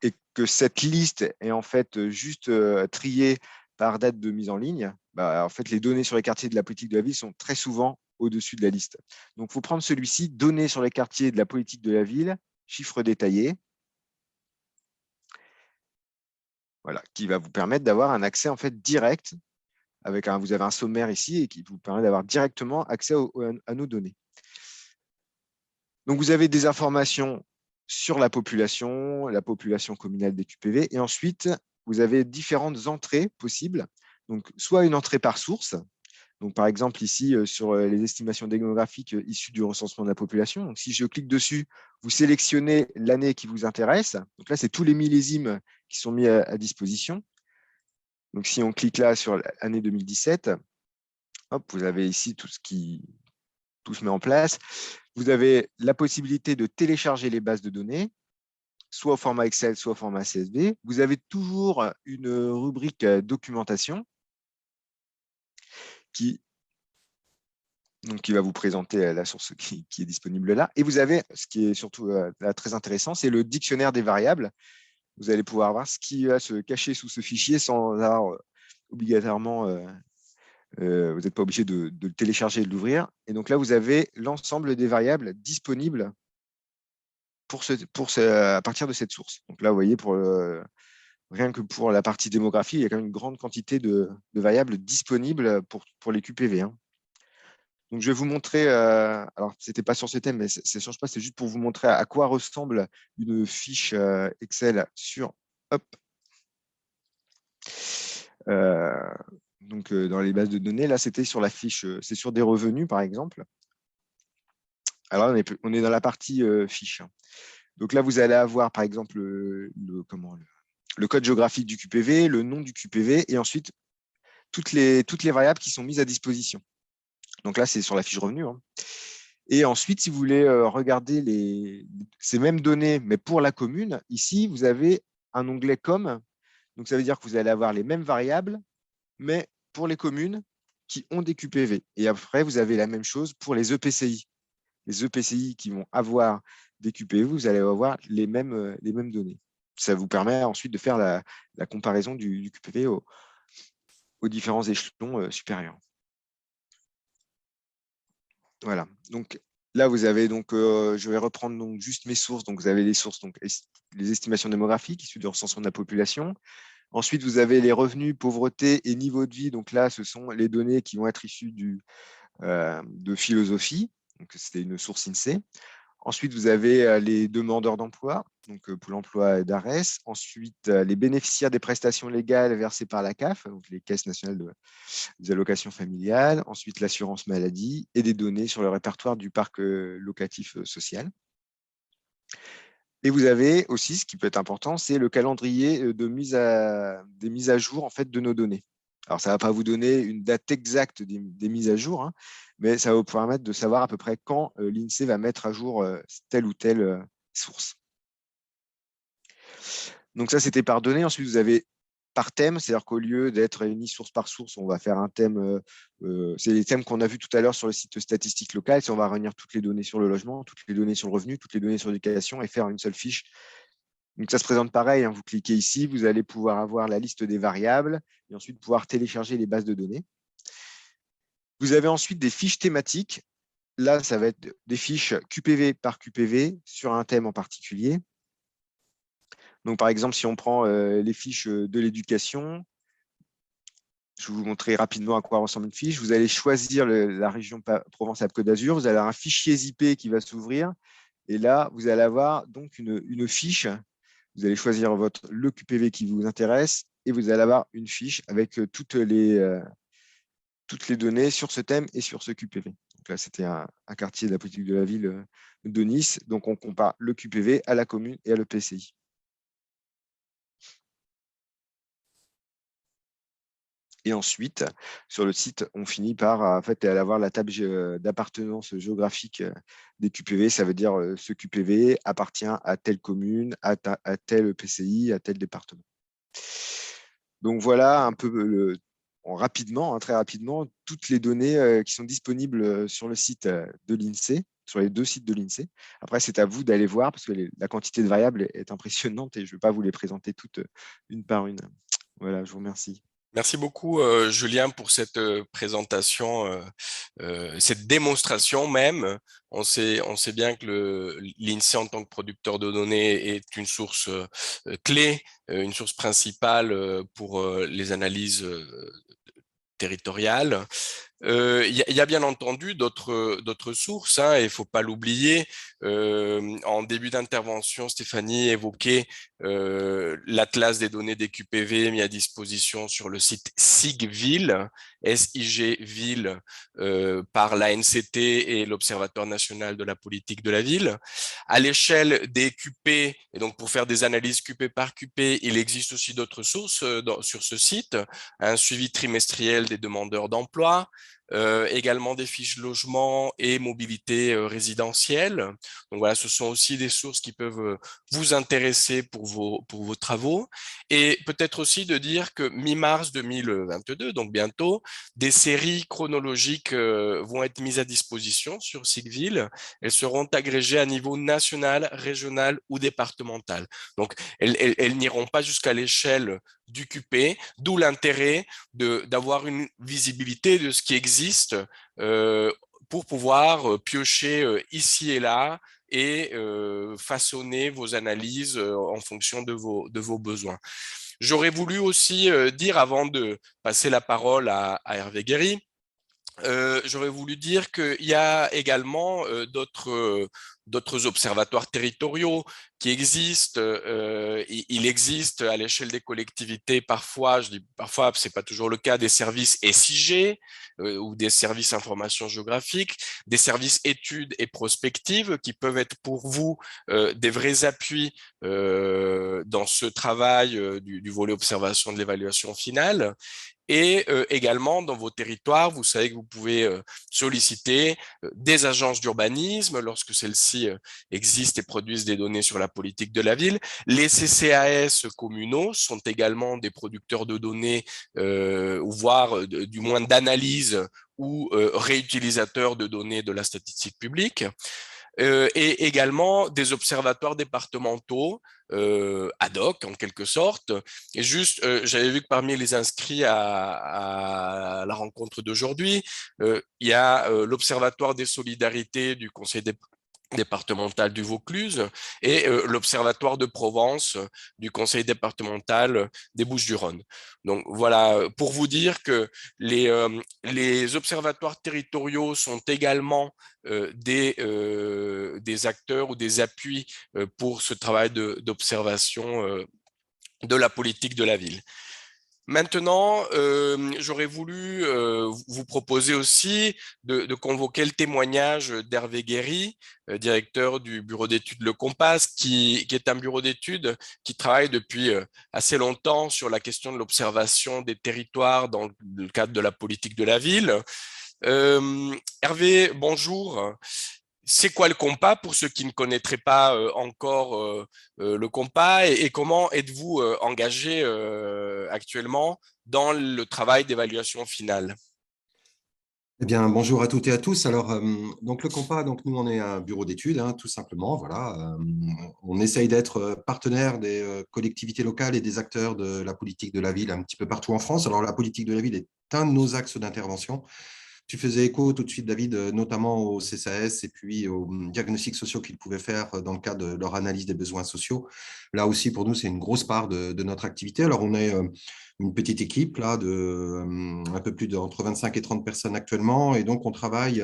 et que cette liste est en fait juste triée par date de mise en ligne, en fait, les données sur les quartiers de la politique de la ville sont très souvent au-dessus de la liste. Donc, il faut prendre celui-ci, données sur les quartiers de la politique de la ville, chiffres détaillés, voilà, qui va vous permettre d'avoir un accès en fait direct avec vous avez un sommaire ici et qui vous permet d'avoir directement accès à nos données. Donc, vous avez des informations sur la population communale des QPV, et ensuite, vous avez différentes entrées possibles. Donc, soit une entrée par source. Donc, par exemple, ici, sur les estimations démographiques issues du recensement de la population. Donc, si je clique dessus, vous sélectionnez l'année qui vous intéresse. Donc là, c'est tous les millésimes qui sont mis à disposition. Donc, si on clique là sur l'année 2017, hop, vous avez ici tout se met en place. Vous avez la possibilité de télécharger les bases de données, soit au format Excel, soit au format CSV. Vous avez toujours une rubrique documentation qui va vous présenter la source qui est disponible là. Et vous avez, ce qui est surtout très intéressant, c'est le dictionnaire des variables. Vous allez pouvoir voir ce qui va se cacher sous ce fichier sans avoir obligatoirement, vous n'êtes pas obligé de le télécharger et de l'ouvrir. Et donc là, vous avez l'ensemble des variables disponibles à partir de cette source. Donc là, vous voyez, rien que pour la partie démographie, il y a quand même une grande quantité de variables disponibles pour les QPV. Hein. Donc, je vais vous montrer, alors ce n'était pas sur ce thème, mais ça ne change pas, c'est juste pour vous montrer à quoi ressemble une fiche Excel sur, dans les bases de données. Là, c'était sur la fiche, c'est sur des revenus, par exemple. Alors, on est dans la partie fiche. Donc là, vous allez avoir, par exemple, le code géographique du QPV, le nom du QPV, et ensuite toutes les variables qui sont mises à disposition. Donc là, c'est sur la fiche revenu. Hein. Et ensuite, si vous voulez regarder ces mêmes données, mais pour la commune, ici, vous avez un onglet com. Donc, ça veut dire que vous allez avoir les mêmes variables, mais pour les communes qui ont des QPV. Et après, vous avez la même chose pour les EPCI. Les EPCI qui vont avoir des QPV, vous allez avoir les mêmes données. Ça vous permet ensuite de faire la comparaison du QPV aux différents échelons supérieurs. Voilà. Donc là, vous avez je vais reprendre juste mes sources. Donc vous avez les sources, les estimations démographiques issues du recensement de la population. Ensuite, vous avez les revenus, pauvreté et niveau de vie. Donc là, ce sont les données qui vont être issues de philosophie. Donc c'était une source INSEE. Ensuite, vous avez les demandeurs d'emploi, donc Pôle emploi et d'ARES. Ensuite, les bénéficiaires des prestations légales versées par la CAF, donc les caisses nationales des allocations familiales. Ensuite, l'assurance maladie et des données sur le répertoire du parc locatif social. Et vous avez aussi, ce qui peut être important, c'est le calendrier des mises à jour en fait, de nos données. Alors, ça ne va pas vous donner une date exacte des mises à jour, hein, mais ça va vous permettre de savoir à peu près quand l'INSEE va mettre à jour telle ou telle source. Donc ça, c'était par données. Ensuite, vous avez par thème, c'est-à-dire qu'au lieu d'être réunis source par source, on va faire un thème. C'est les thèmes qu'on a vus tout à l'heure sur le site statistique local. Si on va réunir toutes les données sur le logement, toutes les données sur le revenu, toutes les données sur l'éducation et faire une seule fiche Donc, ça se présente pareil, hein, vous cliquez ici, vous allez pouvoir avoir la liste des variables et ensuite pouvoir télécharger les bases de données. Vous avez ensuite des fiches thématiques. Là, ça va être des fiches QPV par QPV sur un thème en particulier. Donc, par exemple, si on prend les fiches de l'éducation, je vais vous montrer rapidement à quoi ressemble une fiche. Vous allez choisir la région Provence-Alpes-Côte d'Azur. Vous allez avoir un fichier ZIP qui va s'ouvrir. Et là, vous allez avoir donc une fiche. Vous allez choisir le QPV qui vous intéresse et vous allez avoir une fiche avec toutes les données sur ce thème et sur ce QPV. Donc là, c'était un quartier de la politique de la ville de Nice. Donc, on compare le QPV à la commune et à l'EPCI. Et ensuite, sur le site, on finit par avoir la table d'appartenance géographique des QPV. Ça veut dire ce QPV appartient à telle commune, à tel EPCI, à tel département. Donc voilà un peu rapidement, très rapidement, toutes les données qui sont disponibles sur le site de l'INSEE, sur les 2 sites de l'INSEE. Après, c'est à vous d'aller voir parce que la quantité de variables est impressionnante et je ne vais pas vous les présenter toutes une par une. Voilà, je vous remercie. Merci beaucoup, Julien, pour cette présentation, cette démonstration même. On sait bien que l'INSEE en tant que producteur de données est une source clé, une source principale pour les analyses territoriales. Il y a bien entendu d'autres sources, hein, et il ne faut pas l'oublier. En début d'intervention, Stéphanie évoquait l'atlas des données des QPV mis à disposition sur le site SIGVille, SIGVille, par l'ANCT et l'Observatoire national de la politique de la ville. À l'échelle des QP, et donc pour faire des analyses QP par QP, il existe aussi d'autres sources sur ce site, un suivi trimestriel des demandeurs d'emploi, également des fiches logement et mobilité résidentielle. Donc voilà, ce sont aussi des sources qui peuvent vous intéresser pour vos travaux. Et peut-être aussi de dire que mi-mars 2022, donc bientôt, des séries chronologiques vont être mises à disposition sur Sigville. Elles seront agrégées à niveau national, régional ou départemental. Donc, elles n'iront pas jusqu'à l'échelle du QP, d'où l'intérêt d'avoir une visibilité de ce qui existe pour pouvoir piocher ici et là et façonner vos analyses en fonction de vos besoins. J'aurais voulu aussi dire, avant de passer la parole à Hervé Guéry, j'aurais voulu dire qu'il y a également d'autres observatoires territoriaux qui existent. Il existe à l'échelle des collectivités parfois, je dis parfois, c'est pas toujours le cas, des services SIG ou des services information géographique, des services études et prospectives qui peuvent être pour vous des vrais appuis dans ce travail du volet observation de l'évaluation finale. Et également, dans vos territoires, vous savez que vous pouvez solliciter des agences d'urbanisme lorsque celles-ci existent et produisent des données sur la politique de la ville. Les CCAS communaux sont également des producteurs de données, ou voire du moins d'analyse ou réutilisateurs de données de la statistique publique. Et également des observatoires départementaux ad hoc en quelque sorte. Et juste, j'avais vu que parmi les inscrits à la rencontre d'aujourd'hui, il y a l'Observatoire des solidarités du Conseil départemental du Vaucluse et l'Observatoire de Provence du Conseil départemental des Bouches-du-Rhône. Donc voilà, pour vous dire que les observatoires territoriaux sont également des acteurs ou des appuis pour ce travail d'observation de la politique de la ville. Maintenant, j'aurais voulu vous proposer aussi de convoquer le témoignage d'Hervé Guéry, directeur du bureau d'études Le Compas, qui est un bureau d'études qui travaille depuis assez longtemps sur la question de l'observation des territoires dans le cadre de la politique de la ville. Hervé, bonjour. C'est quoi le compas pour ceux qui ne connaîtraient pas encore le compas et comment êtes-vous engagé actuellement dans le travail d'évaluation finale? Eh bien, bonjour à toutes et à tous. Alors, donc le Compas, donc nous, on est un bureau d'études, hein, tout simplement. Voilà, on essaye d'être partenaire des collectivités locales et des acteurs de la politique de la ville un petit peu partout en France. Alors, la politique de la ville est un de nos axes d'intervention. Tu faisais écho tout de suite, David, notamment au CCAS et puis aux diagnostics sociaux qu'ils pouvaient faire dans le cadre de leur analyse des besoins sociaux. Là aussi, pour nous, c'est une grosse part de notre activité. Alors, on est une petite équipe là, de un peu plus d'entre 25 et 30 personnes actuellement. Et donc, on travaille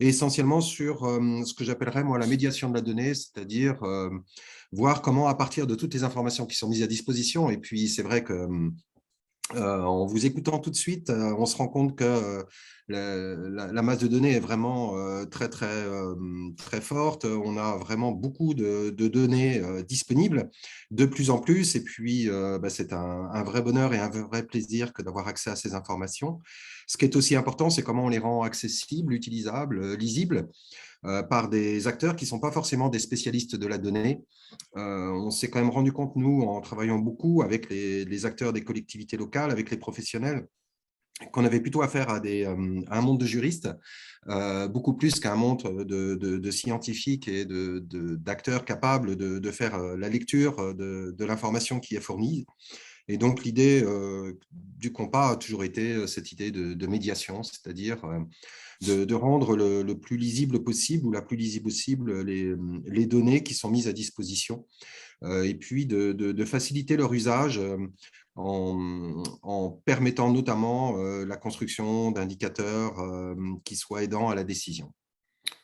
essentiellement sur ce que j'appellerais moi la médiation de la donnée, c'est-à-dire voir comment, à partir de toutes les informations qui sont mises à disposition, et puis c'est vrai que en vous écoutant tout de suite, on se rend compte que la masse de données est vraiment très forte. On a vraiment beaucoup de données disponibles, de plus en plus. Et puis, c'est un vrai bonheur et un vrai plaisir que d'avoir accès à ces informations. Ce qui est aussi important, c'est comment on les rend accessibles, utilisables, lisibles par des acteurs qui ne sont pas forcément des spécialistes de la donnée. On s'est quand même rendu compte, nous, en travaillant beaucoup avec les acteurs des collectivités locales, avec les professionnels, qu'on avait plutôt affaire à un monde de juristes, beaucoup plus qu'à un monde de scientifiques et d'acteurs capables de faire la lecture de l'information qui est fournie. Et donc, l'idée du Compas a toujours été cette idée de médiation, c'est-à-dire de rendre le plus lisible possible ou la plus lisible possible les données qui sont mises à disposition et puis de faciliter leur usage en permettant notamment la construction d'indicateurs qui soient aidants à la décision.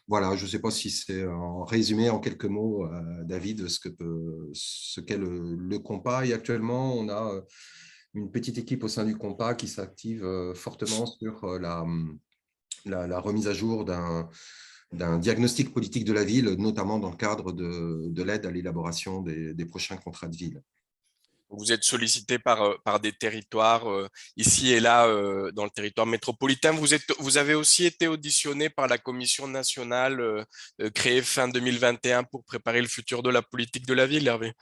Voilà, je ne sais pas si c'est en résumé en quelques mots, David, ce qu'est le Compas. Et actuellement, on a une petite équipe au sein du Compas qui s'active fortement sur la remise à jour d'un diagnostic politique de la ville, notamment dans le cadre de l'aide à l'élaboration des prochains contrats de ville. Vous êtes sollicité par des territoires ici et là dans le territoire métropolitain. Vous avez aussi été auditionné par la Commission nationale créée fin 2021 pour préparer le futur de la politique de la ville, Hervé.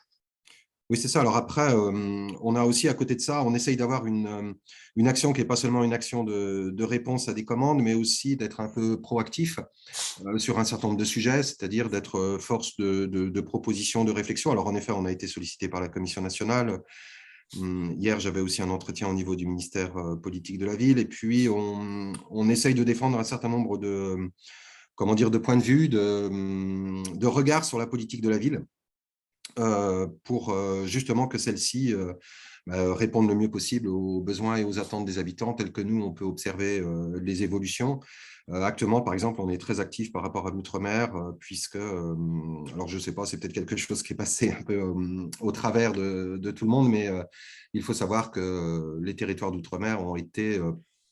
Oui, c'est ça. Alors après, on a aussi à côté de ça, on essaye d'avoir une action qui n'est pas seulement une action de réponse à des commandes, mais aussi d'être un peu proactif sur un certain nombre de sujets, c'est-à-dire d'être force de proposition, de réflexion. Alors en effet, on a été sollicité par la Commission nationale. Hier, j'avais aussi un entretien au niveau du ministère politique de la ville. Et puis, on essaye de défendre un certain nombre comment dire, de points de vue, de regards sur la politique de la ville pour justement que celle-ci répondent le mieux possible aux besoins et aux attentes des habitants, tels que nous, on peut observer les évolutions. Actuellement, par exemple, on est très actif par rapport à l'outre-mer, puisque, alors je ne sais pas, c'est peut-être quelque chose qui est passé un peu au travers de tout le monde, mais il faut savoir que les territoires d'outre-mer ont été,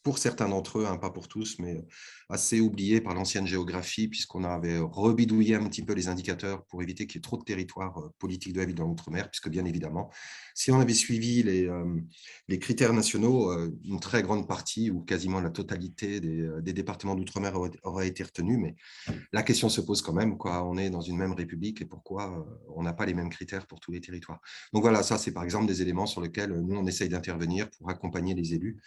pour certains d'entre eux, hein, pas pour tous, mais assez oubliés par l'ancienne géographie, puisqu'on avait rebidouillé un petit peu les indicateurs pour éviter qu'il y ait trop de territoires politiques de la ville dans l'outre-mer, puisque bien évidemment, si on avait suivi les critères nationaux, une très grande partie ou quasiment la totalité des départements d'outre-mer aurait été retenue. Mais la question se pose quand même, quoi. On est dans une même république et pourquoi on n'a pas les mêmes critères pour tous les territoires. Donc voilà, ça c'est par exemple des éléments sur lesquels nous on essaye d'intervenir pour accompagner les élus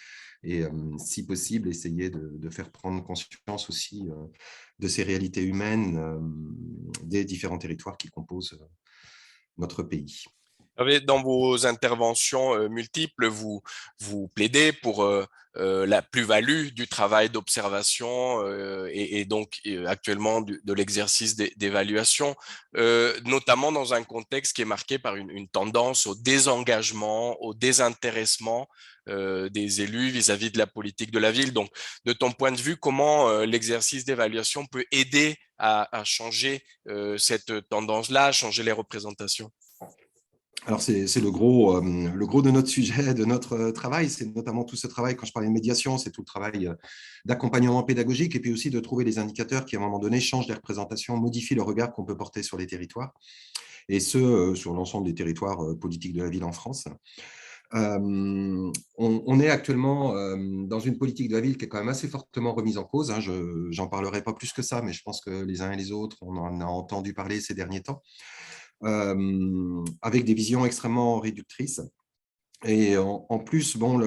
et si possible essayer de faire prendre conscience aussi de ces réalités humaines des différents territoires qui composent notre pays. Dans vos interventions multiples, vous plaidez pour la plus-value du travail d'observation et donc actuellement de l'exercice d'évaluation, notamment dans un contexte qui est marqué par une tendance au désengagement, au désintéressement des élus vis-à-vis de la politique de la ville. Donc, de ton point de vue, comment l'exercice d'évaluation peut aider à changer cette tendance-là, à changer les représentations? Alors, c'est le gros de notre sujet, de notre travail. C'est notamment tout ce travail, quand je parlais de médiation, c'est tout le travail d'accompagnement pédagogique et puis aussi de trouver des indicateurs qui, à un moment donné, changent les représentations, modifient le regard qu'on peut porter sur les territoires, et ce, sur l'ensemble des territoires politiques de la ville en France. On est actuellement dans une politique de la ville qui est quand même assez fortement remise en cause. Hein. Je n'en parlerai pas plus que ça, mais je pense que les uns et les autres, on en a entendu parler ces derniers temps. Avec des visions extrêmement réductrices. Et en plus, bon,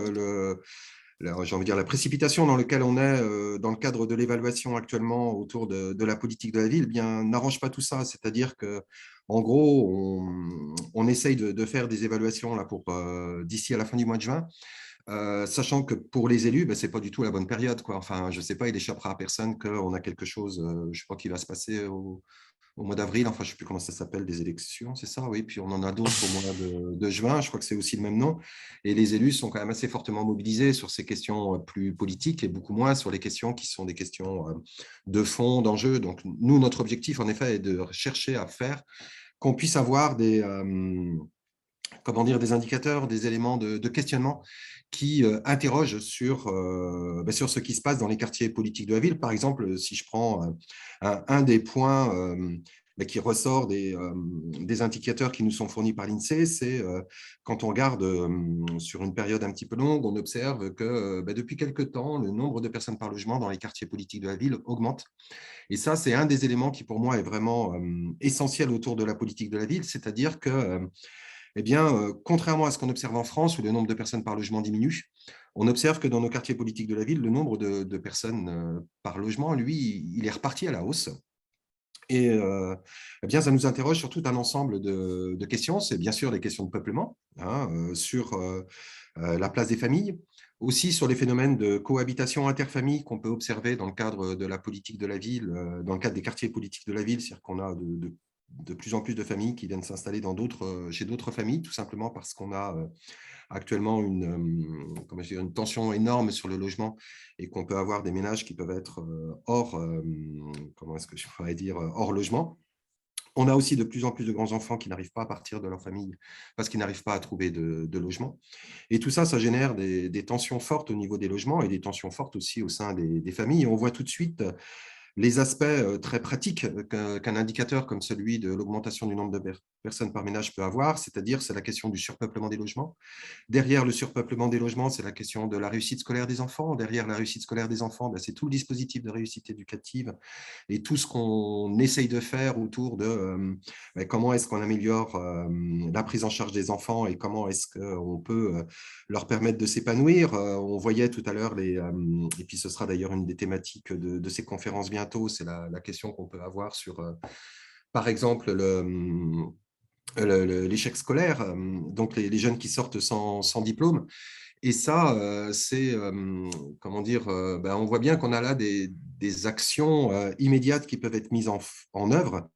j'ai envie de dire, la précipitation dans laquelle on est dans le cadre de l'évaluation actuellement autour de la politique de la ville, eh bien, n'arrange pas tout ça. C'est-à-dire que, en gros, on essaye de faire des évaluations là, pour d'ici à la fin du mois de juin. Sachant que pour les élus, ben, ce n'est pas du tout la bonne période, quoi. Enfin, je ne sais pas, il échappera à personne qu'on a quelque chose, je crois qu'il va se passer au mois d'avril, enfin, je ne sais plus comment ça s'appelle, des élections, c'est ça, oui. Puis on en a d'autres au mois de juin, je crois que c'est aussi le même nom. Et les élus sont quand même assez fortement mobilisés sur ces questions plus politiques et beaucoup moins sur les questions qui sont des questions de fond, d'enjeu. Donc, nous, notre objectif, en effet, est de chercher à faire qu'on puisse avoir comment dire, des indicateurs, des éléments de questionnement qui interrogent sur ce qui se passe dans les quartiers politiques de la ville. Par exemple, si je prends un des points qui ressort des indicateurs qui nous sont fournis par l'INSEE, c'est quand on regarde sur une période un petit peu longue, on observe que depuis quelques temps, le nombre de personnes par logement dans les quartiers politiques de la ville augmente. Et ça, c'est un des éléments qui, pour moi, est vraiment essentiel autour de la politique de la ville, c'est-à-dire que eh bien, contrairement à ce qu'on observe en France, où le nombre de personnes par logement diminue, on observe que dans nos quartiers politiques de la ville, le nombre de personnes par logement, lui, il est reparti à la hausse. Et eh bien, ça nous interroge sur tout un ensemble de questions. C'est bien sûr les questions de peuplement, sur la place des familles, aussi sur les phénomènes de cohabitation interfamille qu'on peut observer dans le cadre de la politique de la ville, dans le cadre des quartiers politiques de la ville, c'est-à-dire qu'on a de plus en plus de familles qui viennent s'installer chez d'autres familles, tout simplement parce qu'on a actuellement une tension énorme sur le logement et qu'on peut avoir des ménages qui peuvent être comment est-ce que je pourrais dire, hors logement. On a aussi de plus en plus de grands-enfants qui n'arrivent pas à partir de leur famille parce qu'ils n'arrivent pas à trouver de logement. Et tout ça, ça génère des tensions fortes au niveau des logements et des tensions fortes aussi au sein des familles. Et on voit tout de suite les aspects très pratiques qu'un indicateur comme celui de l'augmentation du nombre de personnes par ménage peut avoir, c'est-à-dire c'est la question du surpeuplement des logements. Derrière le surpeuplement des logements, c'est la question de la réussite scolaire des enfants. Derrière la réussite scolaire des enfants, c'est tout le dispositif de réussite éducative et tout ce qu'on essaye de faire autour de comment est-ce qu'on améliore la prise en charge des enfants et comment est-ce qu'on peut leur permettre de s'épanouir. On voyait tout à l'heure, et puis ce sera d'ailleurs une des thématiques de ces conférences bientôt, c'est la question qu'on peut avoir sur, par exemple, l'échec scolaire, donc les jeunes qui sortent sans diplôme. Et ça, c'est, comment dire, on voit bien qu'on a là des actions immédiates qui peuvent être mises en œuvre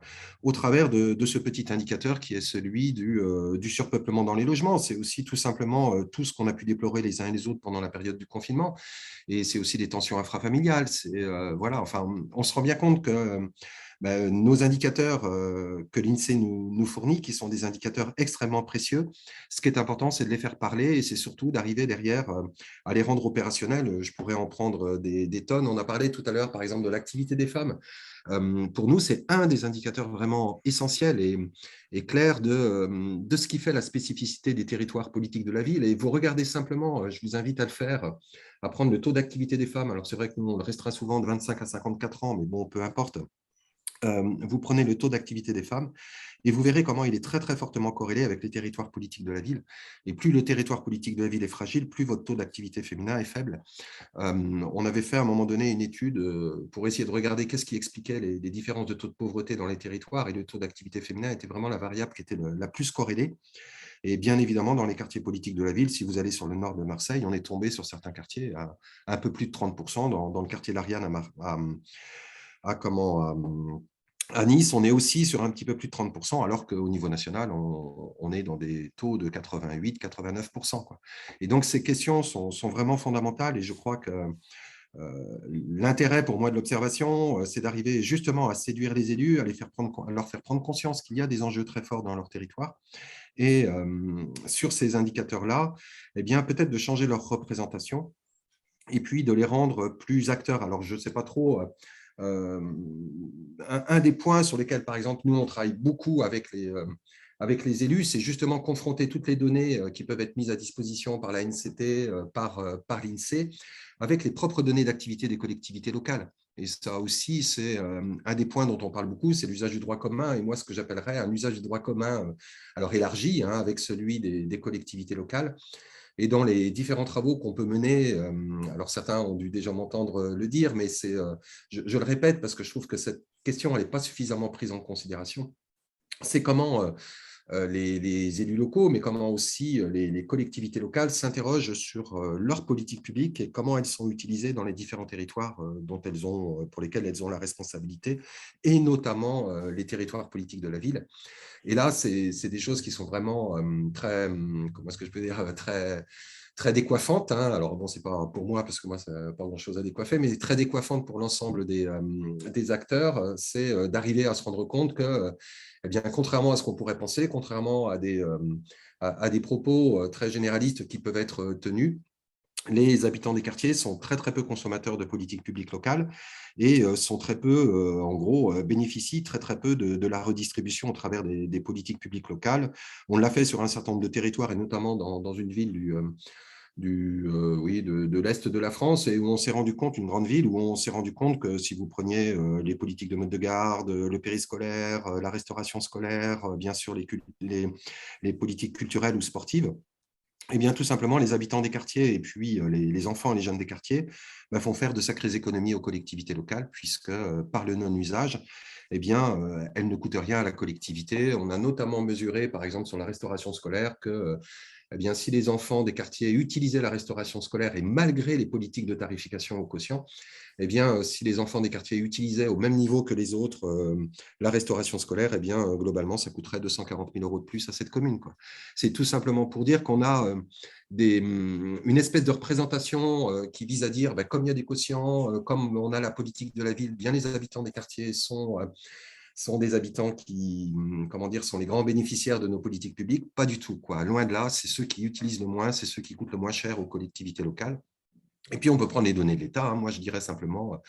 au travers de ce petit indicateur qui est celui du surpeuplement dans les logements. C'est aussi tout simplement tout ce qu'on a pu déplorer les uns et les autres pendant la période du confinement. Et c'est aussi des tensions infrafamiliales. Voilà, enfin, on se rend bien compte que nos indicateurs que l'INSEE nous fournit, qui sont des indicateurs extrêmement précieux, ce qui est important, c'est de les faire parler et c'est surtout d'arriver derrière à les rendre opérationnels. Je pourrais en prendre des tonnes. On a parlé tout à l'heure, par exemple, de l'activité des femmes. Pour nous, c'est un des indicateurs vraiment essentiels et clairs de ce qui fait la spécificité des territoires politiques de la ville. Et vous regardez simplement, je vous invite à le faire, à prendre le taux d'activité des femmes. Alors, c'est vrai que nous, on le restreint souvent de 25 à 54 ans, mais bon, peu importe. Vous prenez le taux d'activité des femmes et vous verrez comment il est très, très fortement corrélé avec les territoires politiques de la ville. Et plus le territoire politique de la ville est fragile, plus votre taux d'activité féminin est faible. On avait fait à un moment donné une étude pour essayer de regarder qu'est-ce qui expliquait les différences de taux de pauvreté dans les territoires et le taux d'activité féminin était vraiment la variable qui était la plus corrélée. Et bien évidemment, dans les quartiers politiques de la ville, si vous allez sur le nord de Marseille, on est tombé sur certains quartiers à un peu plus de 30%. Dans le quartier Lariane à Nice, on est aussi sur un petit peu plus de 30%, alors qu'au niveau national, on est dans des taux de 88-89%. Et donc, ces questions sont vraiment fondamentales et je crois que l'intérêt pour moi de l'observation, c'est d'arriver justement à séduire les élus, à leur faire prendre conscience qu'il y a des enjeux très forts dans leur territoire. Et sur ces indicateurs-là, eh bien, peut-être de changer leur représentation et puis de les rendre plus acteurs. Alors, je ne sais pas trop... un des points sur lesquels, par exemple, nous, on travaille beaucoup avec les élus, c'est justement confronter toutes les données qui peuvent être mises à disposition par la NCT, par l'INSEE, avec les propres données d'activité des collectivités locales. Et ça aussi, c'est un des points dont on parle beaucoup, c'est l'usage du droit commun. Et moi, ce que j'appellerais un usage du droit commun alors élargi, avec celui des collectivités locales. Et dans les différents travaux qu'on peut mener, alors certains ont dû déjà m'entendre le dire, mais je le répète parce que je trouve que cette question n'est pas suffisamment prise en considération, c'est comment les élus locaux, mais comment aussi les collectivités locales s'interrogent sur leur politique publique et comment elles sont utilisées dans les différents territoires pour lesquels elles ont la responsabilité, et notamment les territoires politiques de la ville. Et là, c'est des choses qui sont vraiment très, comment est-ce que je peux dire, très décoiffantes. Hein. Alors, bon, c'est pas pour moi, parce que moi, ça n'a pas grand-chose à décoiffer, mais très décoiffantes pour l'ensemble des acteurs. C'est d'arriver à se rendre compte que, eh bien, contrairement à ce qu'on pourrait penser, contrairement à des propos très généralistes qui peuvent être tenus, les habitants des quartiers sont très, très peu consommateurs de politique publique locale et sont très peu, en gros, bénéficient très, très peu de la redistribution au travers des politiques publiques locales. On l'a fait sur un certain nombre de territoires et notamment dans une ville de l'Est de la France, et où on s'est rendu compte, une grande ville, où on s'est rendu compte que si vous preniez les politiques de mode de garde, le périscolaire, la restauration scolaire, bien sûr les politiques culturelles ou sportives, eh bien, tout simplement, les habitants des quartiers et puis les enfants et les jeunes des quartiers font faire de sacrées économies aux collectivités locales, puisque par le non-usage, eh bien, elles ne coûtent rien à la collectivité. On a notamment mesuré, par exemple, sur la restauration scolaire, que eh bien, si les enfants des quartiers utilisaient la restauration scolaire, et malgré les politiques de tarification au quotient, eh bien, si les enfants des quartiers utilisaient au même niveau que les autres la restauration scolaire, eh bien, globalement, ça coûterait 240 000 € de plus à cette commune, quoi. C'est tout simplement pour dire qu'on a une espèce de représentation qui vise à dire, comme il y a des quotients, comme on a la politique de la ville, bien les habitants des quartiers sont des habitants qui, comment dire, sont les grands bénéficiaires de nos politiques publiques. Pas du tout, quoi. Loin de là, c'est ceux qui utilisent le moins, c'est ceux qui coûtent le moins cher aux collectivités locales. Et puis, on peut prendre les données de l'État. Hein. Moi, je dirais simplement,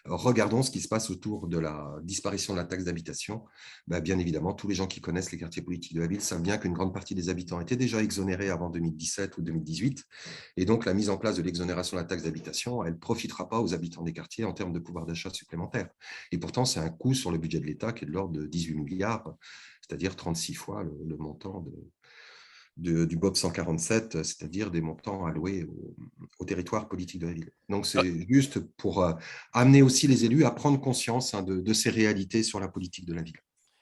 regardons ce qui se passe autour de la disparition de la taxe d'habitation. Bien évidemment, tous les gens qui connaissent les quartiers politiques de la ville savent bien qu'une grande partie des habitants étaient déjà exonérés avant 2017 ou 2018. Et donc, la mise en place de l'exonération de la taxe d'habitation, elle ne profitera pas aux habitants des quartiers en termes de pouvoir d'achat supplémentaire. Et pourtant, c'est un coût sur le budget de l'État qui est de l'ordre de 18 milliards, c'est-à-dire 36 fois le montant du BOP 147, c'est-à-dire des montants alloués au territoire politique de la ville. Donc, c'est juste pour amener aussi les élus à prendre conscience de ces réalités sur la politique de la ville.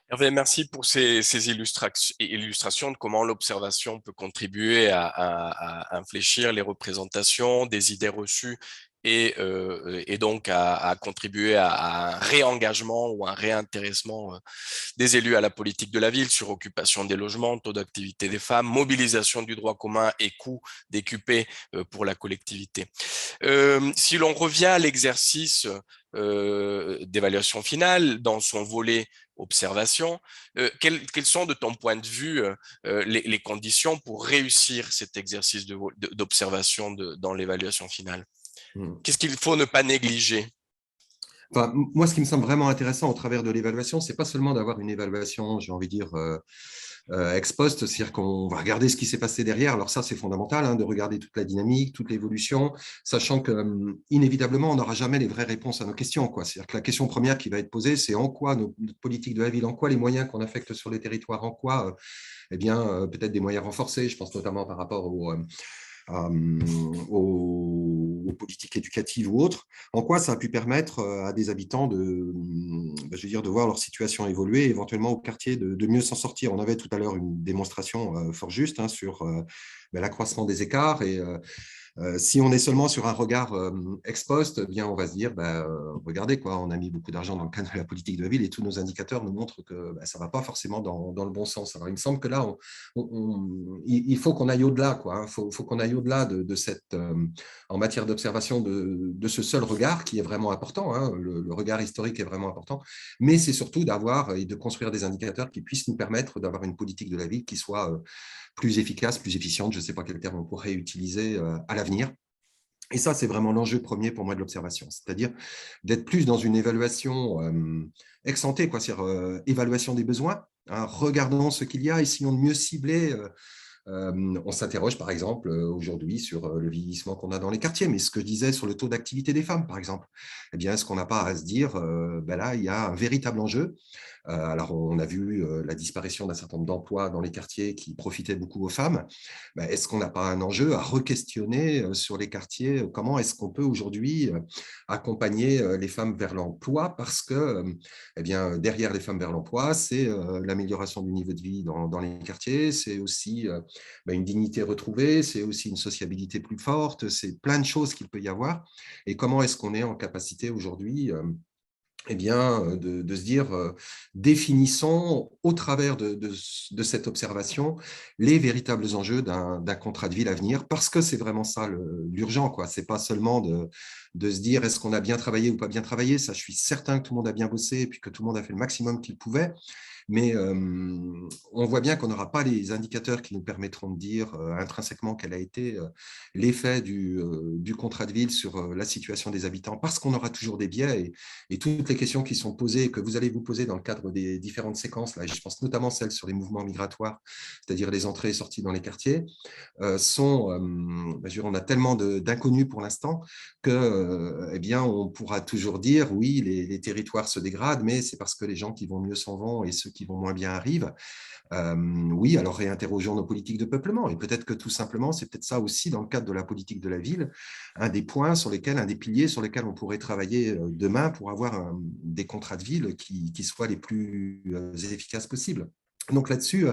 Hervé, merci pour ces illustrations de comment l'observation peut contribuer à infléchir les représentations des idées reçues et donc à contribuer à un réengagement ou un réintéressement des élus à la politique de la ville sur occupation des logements, taux d'activité des femmes, mobilisation du droit commun et coût des QP pour la collectivité. Si l'on revient à l'exercice d'évaluation finale dans son volet observation, quelles sont de ton point de vue les conditions pour réussir cet exercice d'observation dans l'évaluation finale? Qu'est-ce qu'il faut ne pas négliger? Enfin, moi, ce qui me semble vraiment intéressant au travers de l'évaluation, c'est pas seulement d'avoir une évaluation, j'ai envie de dire, ex post, c'est-à-dire qu'on va regarder ce qui s'est passé derrière. Alors ça, c'est fondamental, hein, de regarder toute la dynamique, toute l'évolution, sachant que inévitablement, on n'aura jamais les vraies réponses à nos questions, quoi. C'est-à-dire que la question première qui va être posée, c'est en quoi notre politique de la ville, en quoi les moyens qu'on affecte sur les territoires, en quoi eh bien, peut-être des moyens renforcés, je pense notamment par rapport aux politiques éducatives ou autres, en quoi ça a pu permettre à des habitants de voir leur situation évoluer, et éventuellement au quartier de mieux s'en sortir. On avait tout à l'heure une démonstration fort juste sur l'accroissement des écarts, et si on est seulement sur un regard ex post, eh bien on va se dire, regardez, quoi, on a mis beaucoup d'argent dans le cadre de la politique de la ville et tous nos indicateurs nous montrent que ça ne va pas forcément dans le bon sens. Alors il me semble que là, il faut qu'on aille au-delà, quoi, hein. Faut qu'on aille au-delà de cette, en matière d'observation de ce seul regard qui est vraiment important, hein. Le regard historique est vraiment important, mais c'est surtout d'avoir et de construire des indicateurs qui puissent nous permettre d'avoir une politique de la ville qui soit plus efficace, plus efficiente, je ne sais pas quel terme on pourrait utiliser à l'avenir. Et ça, c'est vraiment l'enjeu premier pour moi de l'observation, c'est-à-dire d'être plus dans une évaluation ex ante, quoi, c'est-à-dire évaluation des besoins, hein, regardons ce qu'il y a, essayons de mieux cibler On s'interroge par exemple aujourd'hui sur le vieillissement qu'on a dans les quartiers, mais ce que je disais sur le taux d'activité des femmes par exemple, eh bien, est-ce qu'on n'a pas à se dire, ben là, il y a un véritable enjeu. Alors, on a vu la disparition d'un certain nombre d'emplois dans les quartiers qui profitaient beaucoup aux femmes. Ben, est-ce qu'on n'a pas un enjeu à re-questionner sur les quartiers? Comment est-ce qu'on peut aujourd'hui accompagner les femmes vers l'emploi? Parce que eh bien, derrière les femmes vers l'emploi, c'est l'amélioration du niveau de vie dans les quartiers, c'est aussi ben, une dignité retrouvée, c'est aussi une sociabilité plus forte, c'est plein de choses qu'il peut y avoir. Et comment est-ce qu'on est en capacité aujourd'hui eh bien, de se dire, définissons au travers de cette observation les véritables enjeux d'un contrat de ville à venir, parce que c'est vraiment ça l'urgent, quoi. C'est pas seulement de se dire est-ce qu'on a bien travaillé ou pas bien travaillé, ça je suis certain que tout le monde a bien bossé et puis que tout le monde a fait le maximum qu'il pouvait, mais on voit bien qu'on n'aura pas les indicateurs qui nous permettront de dire intrinsèquement quel a été l'effet du contrat de ville sur la situation des habitants, parce qu'on aura toujours des biais et toutes les questions qui sont posées, que vous allez vous poser dans le cadre des différentes séquences, là, et je pense notamment celles sur les mouvements migratoires, c'est-à-dire les entrées et sorties dans les quartiers, on a tellement d'inconnus pour l'instant que, eh bien, on pourra toujours dire, oui, les territoires se dégradent, mais c'est parce que les gens qui vont mieux s'en vont et ceux qui vont moins bien arrivent. Oui, alors réinterrogeons nos politiques de peuplement. Et peut-être que tout simplement, c'est peut-être ça aussi dans le cadre de la politique de la ville, un des points sur lesquels, un des piliers sur lesquels on pourrait travailler demain pour avoir des contrats de ville qui soient les plus efficaces possibles. Donc là-dessus,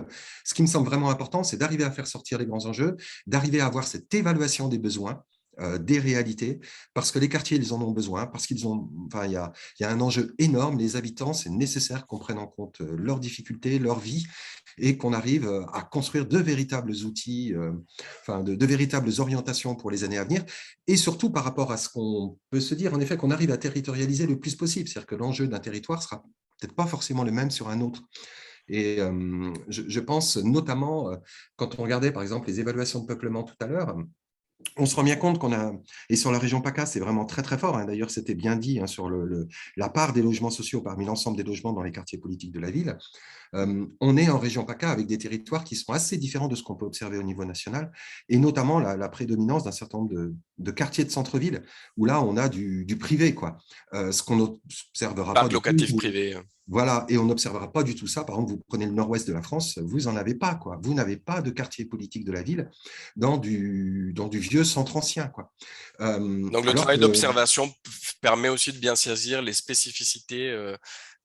ce qui me semble vraiment important, c'est d'arriver à faire sortir les grands enjeux, d'arriver à avoir cette évaluation des besoins, des réalités, parce que les quartiers, ils en ont besoin, parce qu'il y a un enjeu énorme. Les habitants, c'est nécessaire qu'on prenne en compte leurs difficultés, leur vie, et qu'on arrive à construire de véritables outils, de véritables orientations pour les années à venir, et surtout par rapport à ce qu'on peut se dire, en effet, qu'on arrive à territorialiser le plus possible. C'est-à-dire que l'enjeu d'un territoire sera peut-être pas forcément le même sur un autre. Et je pense notamment, quand on regardait par exemple les évaluations de peuplement tout à l'heure, on se rend bien compte qu'on a, et sur la région PACA, c'est vraiment très très fort, hein. D'ailleurs, c'était bien dit sur la part des logements sociaux parmi l'ensemble des logements dans les quartiers politiques de la ville. On est en région PACA avec des territoires qui sont assez différents de ce qu'on peut observer au niveau national, et notamment la prédominance d'un certain nombre de quartiers de centre-ville, où là, on a du privé, quoi. Ce qu'on n'observera pas Parc du locatif tout. privé. Voilà, et on n'observera pas du tout ça. Par exemple, vous prenez le nord-ouest de la France, vous n'en avez pas, quoi. Vous n'avez pas de quartier politique de la ville dans du vieux centre ancien, quoi. Donc, le Alors travail que, d'observation permet aussi de bien saisir les spécificités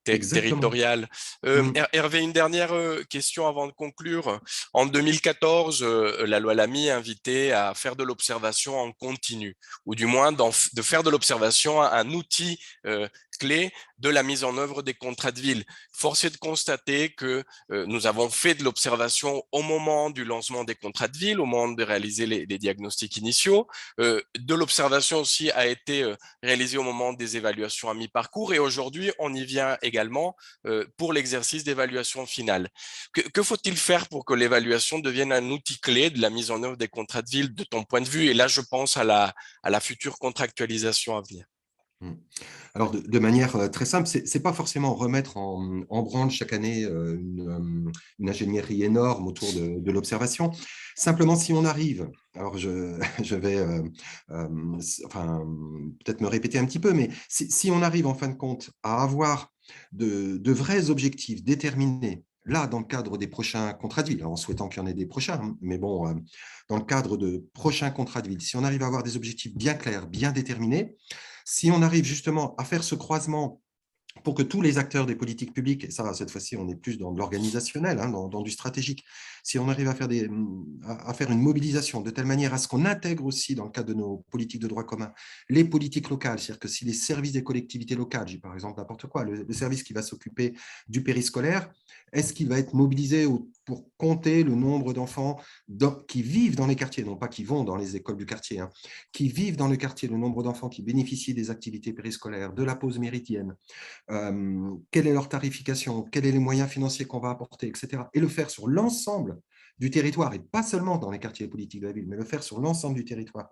exactement. territoriales. Mm. Hervé, une dernière question avant de conclure. En 2014, la loi Lamy invitait à faire de l'observation en continu, ou du moins de faire de l'observation un outil clé de la mise en œuvre des contrats de ville. Force est de constater que nous avons fait de l'observation au moment du lancement des contrats de ville, au moment de réaliser les diagnostics initiaux. De l'observation aussi a été réalisée au moment des évaluations à mi-parcours, et aujourd'hui, on y vient également pour l'exercice d'évaluation finale. Que faut-il faire pour que l'évaluation devienne un outil clé de la mise en œuvre des contrats de ville de ton point de vue? Et là, je pense à la future contractualisation à venir. Mm. Alors, de manière très simple, ce n'est pas forcément remettre en branle chaque année une ingénierie énorme autour de l'observation. Simplement, si on arrive, alors je vais peut-être me répéter un petit peu, mais si on arrive en fin de compte à avoir de vrais objectifs déterminés, là, dans le cadre des prochains contrats de ville, en souhaitant qu'il y en ait des prochains, hein, mais bon, dans le cadre de prochains contrats de ville, si on arrive à avoir des objectifs bien clairs, bien déterminés, si on arrive justement à faire ce croisement pour que tous les acteurs des politiques publiques, et ça, cette fois-ci, on est plus dans de l'organisationnel, hein, dans du stratégique, si on arrive à faire une mobilisation de telle manière à ce qu'on intègre aussi, dans le cadre de nos politiques de droit commun, les politiques locales, c'est-à-dire que si les services des collectivités locales, j'ai par exemple n'importe quoi, le service qui va s'occuper du périscolaire, est-ce qu'il va être mobilisé pour compter le nombre d'enfants qui vivent dans les quartiers, non pas qui vont dans les écoles du quartier, hein, qui vivent dans le quartier, le nombre d'enfants qui bénéficient des activités périscolaires, de la pause méridienne, quelle est leur tarification, quels sont les moyens financiers qu'on va apporter, etc. Et le faire sur l'ensemble du territoire, et pas seulement dans les quartiers politiques de la ville, mais le faire sur l'ensemble du territoire.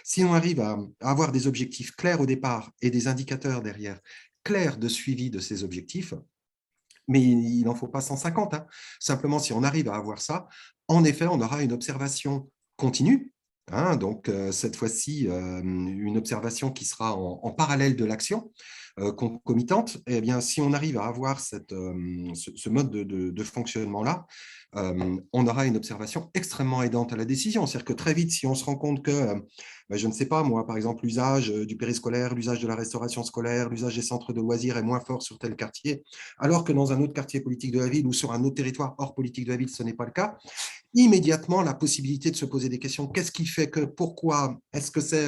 Si on arrive à avoir des objectifs clairs au départ et des indicateurs derrière clairs de suivi de ces objectifs, mais il n'en faut pas 150. Hein. Simplement, si on arrive à avoir ça, en effet, on aura une observation continue. Hein, donc, cette fois-ci, une observation qui sera en parallèle de l'action, concomitante. Eh bien, si on arrive à avoir ce mode de fonctionnement-là, on aura une observation extrêmement aidante à la décision. C'est-à-dire que très vite, si on se rend compte que, je ne sais pas, moi, par exemple, l'usage du périscolaire, l'usage de la restauration scolaire, l'usage des centres de loisirs est moins fort sur tel quartier, alors que dans un autre quartier politique de la ville ou sur un autre territoire hors politique de la ville, ce n'est pas le cas, immédiatement la possibilité de se poser des questions. Qu'est-ce qui fait que, pourquoi, est-ce que c'est,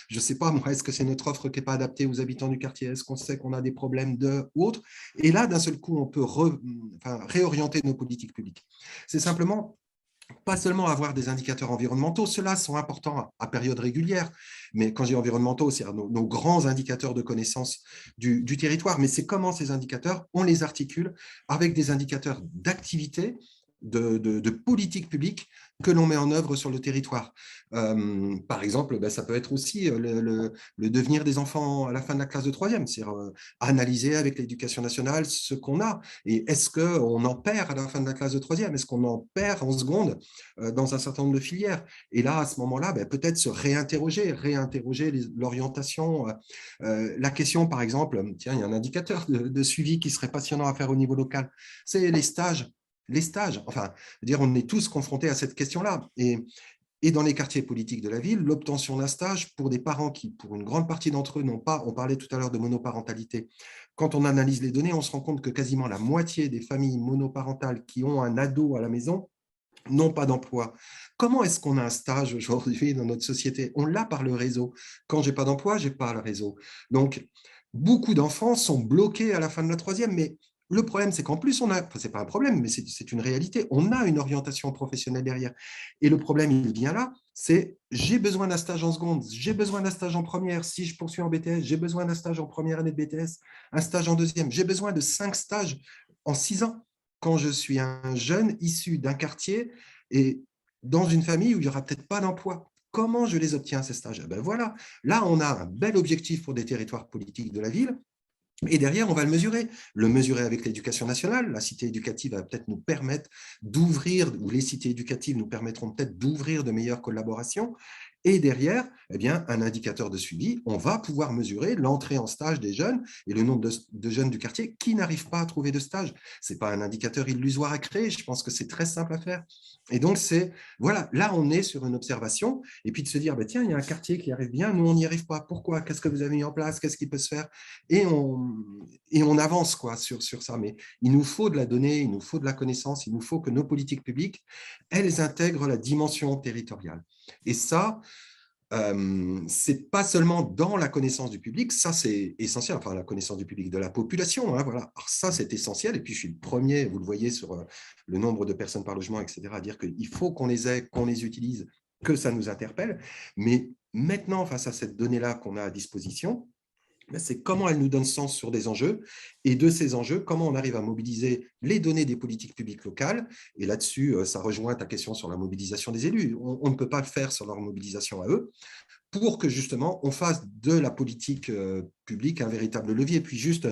je ne sais pas moi, est-ce que c'est notre offre qui n'est pas adaptée aux habitants du quartier, est-ce qu'on sait qu'on a des problèmes ou autres. Et là, d'un seul coup, on peut réorienter nos politiques publiques. C'est simplement pas seulement avoir des indicateurs environnementaux, ceux-là sont importants à période régulière, mais quand je dis environnementaux, c'est nos grands indicateurs de connaissance du territoire, mais c'est comment ces indicateurs, on les articule avec des indicateurs d'activité, de politique publique que l'on met en œuvre sur le territoire. Par exemple, ça peut être aussi le devenir des enfants à la fin de la classe de troisième, c'est-à-dire analyser avec l'éducation nationale ce qu'on a. Et est-ce qu'on en perd à la fin de la classe de troisième? Est-ce qu'on en perd en seconde dans un certain nombre de filières? Et là, à ce moment-là, peut-être se réinterroger l'orientation. La question, par exemple, tiens, il y a un indicateur de suivi qui serait passionnant à faire au niveau local, c'est les stages. Les stages, enfin, dire, on est tous confrontés à cette question-là. Et dans les quartiers politiques de la ville, l'obtention d'un stage pour des parents qui, pour une grande partie d'entre eux, n'ont pas, on parlait tout à l'heure de monoparentalité, quand on analyse les données, on se rend compte que quasiment la moitié des familles monoparentales qui ont un ado à la maison n'ont pas d'emploi. Comment est-ce qu'on a un stage aujourd'hui dans notre société? On l'a par le réseau. Quand je n'ai pas d'emploi, je n'ai pas le réseau. Donc, beaucoup d'enfants sont bloqués à la fin de la troisième, mais le problème, c'est qu'en plus, c'est pas un problème, mais c'est une réalité, on a une orientation professionnelle derrière. Et le problème, il vient là, c'est j'ai besoin d'un stage en seconde, j'ai besoin d'un stage en première, si je poursuis en BTS, j'ai besoin d'un stage en première année de BTS, un stage en deuxième, j'ai besoin de 5 stages en 6 ans quand je suis un jeune issu d'un quartier et dans une famille où il n'y aura peut-être pas d'emploi. Comment je les obtiens, ces stages? Voilà, là, on a un bel objectif pour des territoires politiques de la ville. Et derrière, on va le mesurer avec l'éducation nationale. La cité éducative va peut-être nous permettre d'ouvrir, ou les cités éducatives nous permettront peut-être d'ouvrir de meilleures collaborations. Et derrière, un indicateur de suivi, on va pouvoir mesurer l'entrée en stage des jeunes et le nombre de jeunes du quartier qui n'arrivent pas à trouver de stage. Ce n'est pas un indicateur illusoire à créer, je pense que c'est très simple à faire. Et donc, voilà, là, on est sur une observation, et puis de se dire, tiens, il y a un quartier qui arrive bien, nous, on n'y arrive pas. Pourquoi? Qu'est-ce que vous avez mis en place? Qu'est-ce qui peut se faire? Et on avance sur ça. Mais il nous faut de la donnée, il nous faut de la connaissance, il nous faut que nos politiques publiques, elles intègrent la dimension territoriale. Et ça, c'est pas seulement dans la connaissance du public, ça c'est essentiel, enfin la connaissance du public, de la population, hein, voilà. Alors ça c'est essentiel, et puis je suis le premier, vous le voyez sur le nombre de personnes par logement, etc., à dire qu'il faut qu'on les ait, qu'on les utilise, que ça nous interpelle, mais maintenant face à cette donnée-là qu'on a à disposition, c'est comment elle nous donne sens sur des enjeux, et de ces enjeux, comment on arrive à mobiliser les données des politiques publiques locales. Et là-dessus, ça rejoint ta question sur la mobilisation des élus. On ne peut pas le faire sur leur mobilisation à eux, pour que justement on fasse de la politique publique un véritable levier. Puis juste,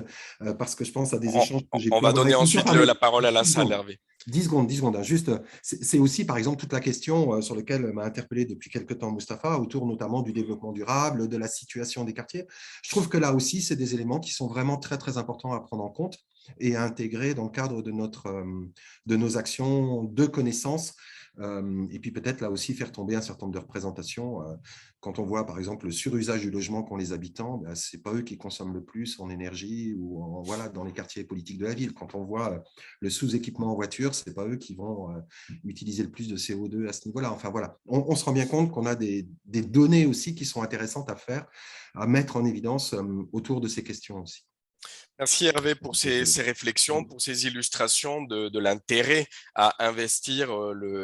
parce que je pense à des échanges que j'ai pu On va avoir donner avec ensuite la parole à la salle, Hervé. 10 secondes. Juste, c'est aussi, par exemple, toute la question sur laquelle m'a interpellé depuis quelques temps Mustapha, autour notamment du développement durable, de la situation des quartiers. Je trouve que là aussi, c'est des éléments qui sont vraiment très, très importants à prendre en compte et à intégrer dans le cadre de nos actions de connaissances. Et puis peut-être là aussi faire tomber un certain nombre de représentations. Quand on voit par exemple le surusage du logement qu'ont les habitants, ce n'est pas eux qui consomment le plus en énergie ou voilà, dans les quartiers politiques de la ville. Quand on voit le sous-équipement en voiture, ce n'est pas eux qui vont utiliser le plus de CO2 à ce niveau-là. Enfin voilà, on se rend bien compte qu'on a des données aussi qui sont intéressantes à faire, à mettre en évidence autour de ces questions aussi. Merci Hervé pour ces réflexions, pour ces illustrations de l'intérêt à investir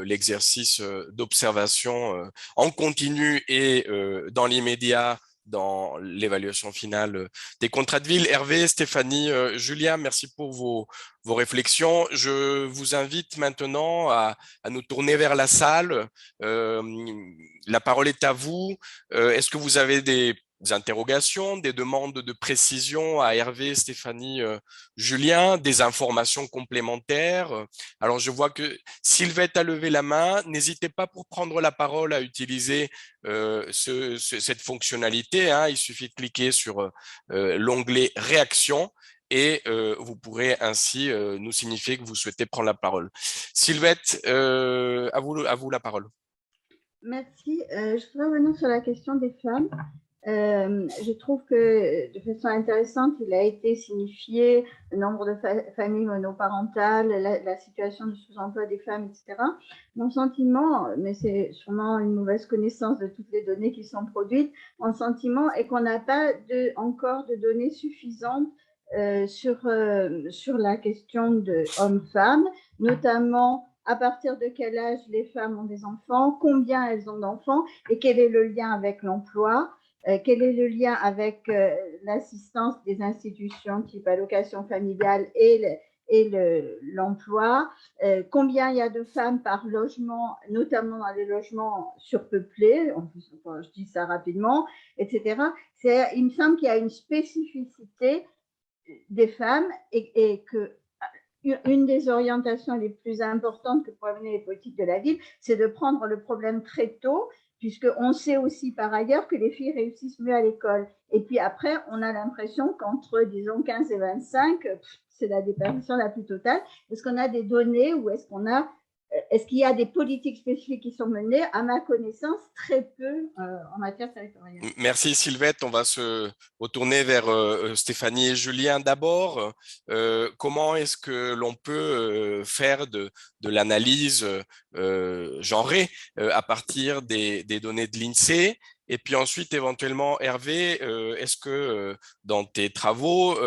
l'exercice d'observation en continu et dans l'immédiat dans l'évaluation finale des contrats de ville. Hervé, Stéphanie, Julia, merci pour vos réflexions. Je vous invite maintenant à nous tourner vers la salle. La parole est à vous. Est-ce que vous avez des interrogations, des demandes de précision à Hervé, Stéphanie, Julien, des informations complémentaires. Alors, je vois que Sylvette a levé la main. N'hésitez pas pour prendre la parole à utiliser cette fonctionnalité, hein. Il suffit de cliquer sur l'onglet réaction et vous pourrez ainsi nous signifier que vous souhaitez prendre la parole. Sylvette, à vous la parole. Merci. Je voudrais revenir sur la question des femmes. Je trouve que de façon intéressante, il a été signifié le nombre de familles monoparentales, la situation du sous-emploi des femmes, etc. Mon sentiment, mais c'est sûrement une mauvaise connaissance de toutes les données qui sont produites, mon sentiment est qu'on n'a pas encore de données suffisantes sur la question de hommes-femmes, notamment à partir de quel âge les femmes ont des enfants, combien elles ont d'enfants et quel est le lien avec l'emploi. Quel est le lien avec l'assistance des institutions type allocation familiale et l'emploi, combien il y a de femmes par logement, notamment dans les logements surpeuplés, je dis ça rapidement, etc. Il me semble qu'il y a une spécificité des femmes et que une des orientations les plus importantes que pourraient mener les politiques de la ville, c'est de prendre le problème très tôt, puisqu'on sait aussi par ailleurs que les filles réussissent mieux à l'école. Et puis après, on a l'impression qu'entre, disons, 15 et 25, c'est la déperdition la plus totale. Est-ce qu'on a des données ou est-ce qu'il y a des politiques spécifiques qui sont menées? À ma connaissance, très peu en matière territoriale. Merci Sylvette. On va se retourner vers Stéphanie et Julien d'abord. Comment est-ce que l'on peut faire de l'analyse genrée à partir des données de l'INSEE? Et puis ensuite, éventuellement, Hervé, est-ce que dans tes travaux,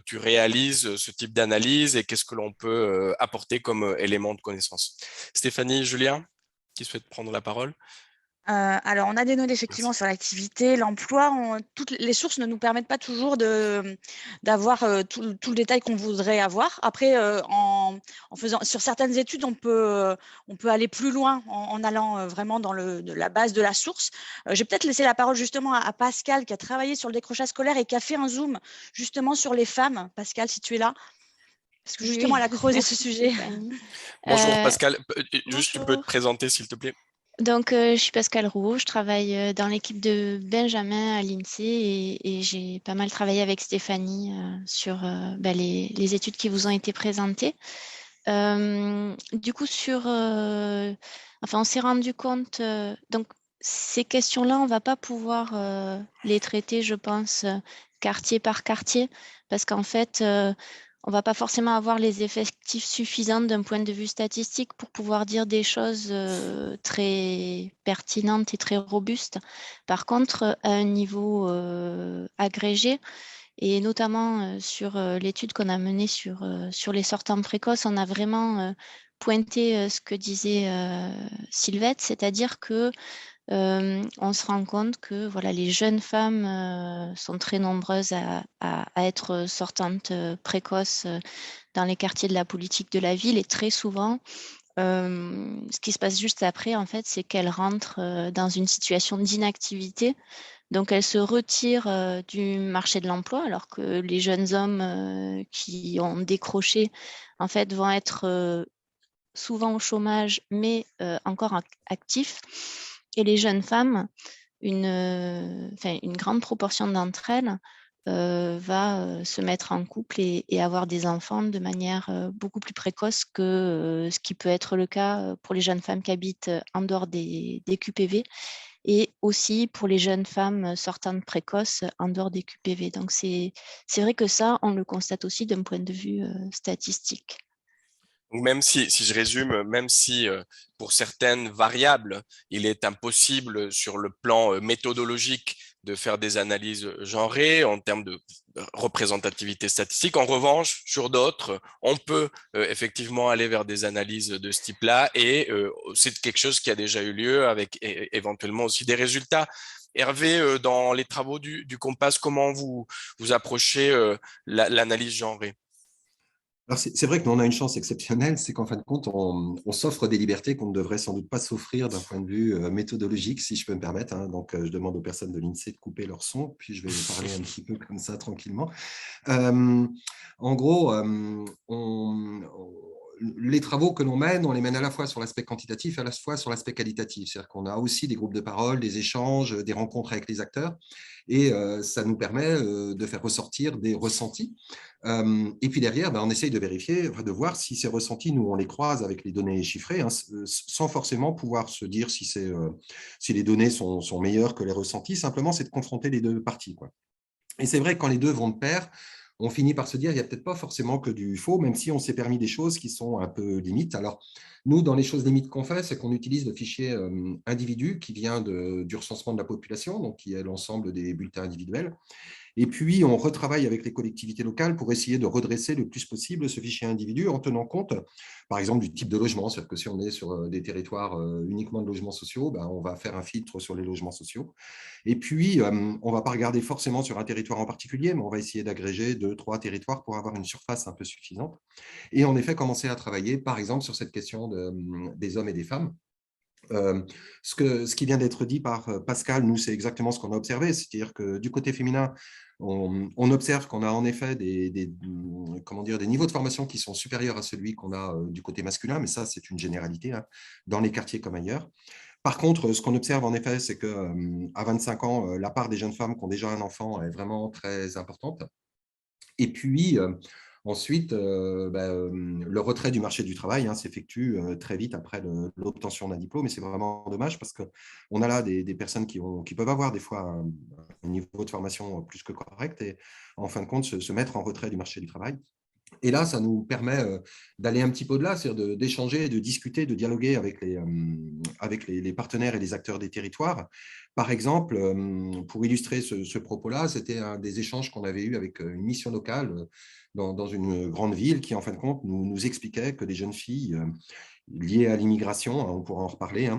tu réalises ce type d'analyse et qu'est-ce que l'on peut apporter comme élément de connaissance? Stéphanie, Julien, qui souhaite prendre la parole? Alors, on a des données effectivement sur l'activité, l'emploi. Toutes les sources ne nous permettent pas toujours d'avoir tout le détail qu'on voudrait avoir. Après, en faisant sur certaines études, on peut aller plus loin en allant vraiment dans la base de la source. Je vais peut-être laisser la parole justement à Pascal qui a travaillé sur le décrochage scolaire et qui a fait un zoom justement sur les femmes. Pascal, si tu es là. Parce que justement, Oui, elle a creusé ce sujet. Bonjour Pascal, juste tu peux te présenter s'il te plaît. Donc, je suis Pascal Rouault, je travaille dans l'équipe de Benjamin à l'INSEE et j'ai pas mal travaillé avec Stéphanie sur les études qui vous ont été présentées. Du coup, on s'est rendu compte, donc ces questions-là, on ne va pas pouvoir les traiter, je pense, quartier par quartier, parce qu'en fait, on ne va pas forcément avoir les effectifs suffisants d'un point de vue statistique pour pouvoir dire des choses très pertinentes et très robustes. Par contre, à un niveau agrégé, et notamment sur l'étude qu'on a menée sur les sortants précoces, on a vraiment pointé ce que disait Sylvette, c'est-à-dire que on se rend compte que les jeunes femmes sont très nombreuses à être sortantes précoces dans les quartiers de la politique de la ville et très souvent, ce qui se passe juste après, en fait, c'est qu'elles rentrent dans une situation d'inactivité. Donc, elles se retirent du marché de l'emploi alors que les jeunes hommes qui ont décroché, en fait, vont être souvent au chômage, mais encore actifs. Et les jeunes femmes, une grande proportion d'entre elles va se mettre en couple et avoir des enfants de manière beaucoup plus précoce que ce qui peut être le cas pour les jeunes femmes qui habitent en dehors des QPV et aussi pour les jeunes femmes sortantes précoces en dehors des QPV. Donc, c'est vrai que ça, on le constate aussi d'un point de vue statistique. Même si je résume, même si pour certaines variables, il est impossible sur le plan méthodologique de faire des analyses genrées en termes de représentativité statistique. En revanche, sur d'autres, on peut effectivement aller vers des analyses de ce type-là et c'est quelque chose qui a déjà eu lieu avec éventuellement aussi des résultats. Hervé, dans les travaux du Compass, comment vous approchez l'analyse genrée? Alors, c'est vrai que nous, on a une chance exceptionnelle, c'est qu'en fin de compte, on s'offre des libertés qu'on ne devrait sans doute pas s'offrir d'un point de vue méthodologique, si je peux me permettre, hein. Donc, je demande aux personnes de l'INSEE de couper leur son, puis je vais parler un petit peu comme ça, tranquillement. En gros, les travaux que l'on mène, on les mène à la fois sur l'aspect quantitatif et à la fois sur l'aspect qualitatif. C'est-à-dire qu'on a aussi des groupes de parole, des échanges, des rencontres avec les acteurs, et ça nous permet de faire ressortir des ressentis. Et puis derrière, on essaye de vérifier, de voir si ces ressentis, nous, on les croise avec les données chiffrées, hein, sans forcément pouvoir se dire si les données sont meilleures que les ressentis. Simplement, c'est de confronter les deux parties, quoi. Et c'est vrai que quand les deux vont de pair, on finit par se dire, il n'y a peut-être pas forcément que du faux, même si on s'est permis des choses qui sont un peu limites. Alors, nous, dans les choses limites qu'on fait, c'est qu'on utilise le fichier individu qui vient du recensement de la population, donc qui est l'ensemble des bulletins individuels. Et puis, on retravaille avec les collectivités locales pour essayer de redresser le plus possible ce fichier individu en tenant compte, par exemple, du type de logement. C'est-à-dire que si on est sur des territoires uniquement de logements sociaux, on va faire un filtre sur les logements sociaux. Et puis, on ne va pas regarder forcément sur un territoire en particulier, mais on va essayer d'agréger 2-3 territoires pour avoir une surface un peu suffisante. Et en effet, commencer à travailler, par exemple, sur cette question des hommes et des femmes. Ce qui vient d'être dit par Pascal, nous, c'est exactement ce qu'on a observé. C'est-à-dire que du côté féminin, on observe qu'on a en effet des niveaux de formation qui sont supérieurs à celui qu'on a du côté masculin, mais ça, c'est une généralité, hein, dans les quartiers comme ailleurs. Par contre, ce qu'on observe en effet, c'est qu'à 25 ans, la part des jeunes femmes qui ont déjà un enfant est vraiment très importante. Et puis, ensuite, le retrait du marché du travail s'effectue très vite après l'obtention d'un diplôme, et c'est vraiment dommage parce qu'on a là des personnes qui peuvent avoir des fois un niveau de formation plus que correct et en fin de compte se mettre en retrait du marché du travail. Et là, ça nous permet d'aller un petit peu au-delà, c'est-à-dire d'échanger, de discuter, de dialoguer avec les partenaires et les acteurs des territoires. Par exemple, pour illustrer ce propos-là, c'était un des échanges qu'on avait eu avec une mission locale dans une grande ville qui, en fin de compte, nous expliquait que des jeunes filles liées à l'immigration, on pourra en reparler,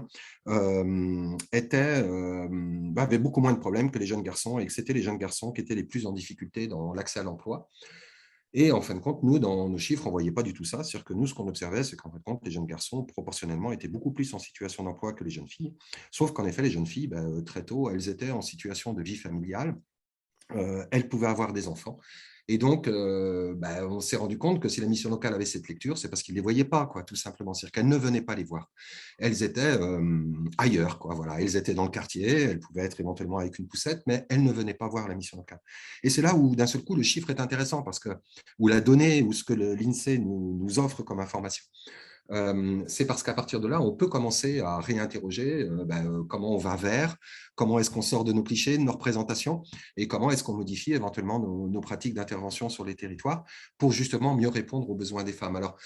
avaient beaucoup moins de problèmes que les jeunes garçons et que c'était les jeunes garçons qui étaient les plus en difficulté dans l'accès à l'emploi. Et en fin de compte, nous, dans nos chiffres, on ne voyait pas du tout ça. C'est-à-dire que nous, ce qu'on observait, c'est qu'en fin de compte, les jeunes garçons, proportionnellement, étaient beaucoup plus en situation d'emploi que les jeunes filles. Sauf qu'en effet, les jeunes filles, très tôt, elles étaient en situation de vie familiale. Elles pouvaient avoir des enfants. Et donc, on s'est rendu compte que si la mission locale avait cette lecture, c'est parce qu'ils ne les voyaient pas, quoi, tout simplement. C'est-à-dire qu'elles ne venaient pas les voir. Elles étaient ailleurs, quoi, voilà. Elles étaient dans le quartier, elles pouvaient être éventuellement avec une poussette, mais elles ne venaient pas voir la mission locale. Et c'est là où, d'un seul coup, le chiffre est intéressant, parce que, ou la donnée, ou ce que l'INSEE nous offre comme information. C'est parce qu'à partir de là, on peut commencer à réinterroger comment on va vers, comment est-ce qu'on sort de nos clichés, de nos représentations, et comment est-ce qu'on modifie éventuellement nos pratiques d'intervention sur les territoires pour justement mieux répondre aux besoins des femmes. Alors,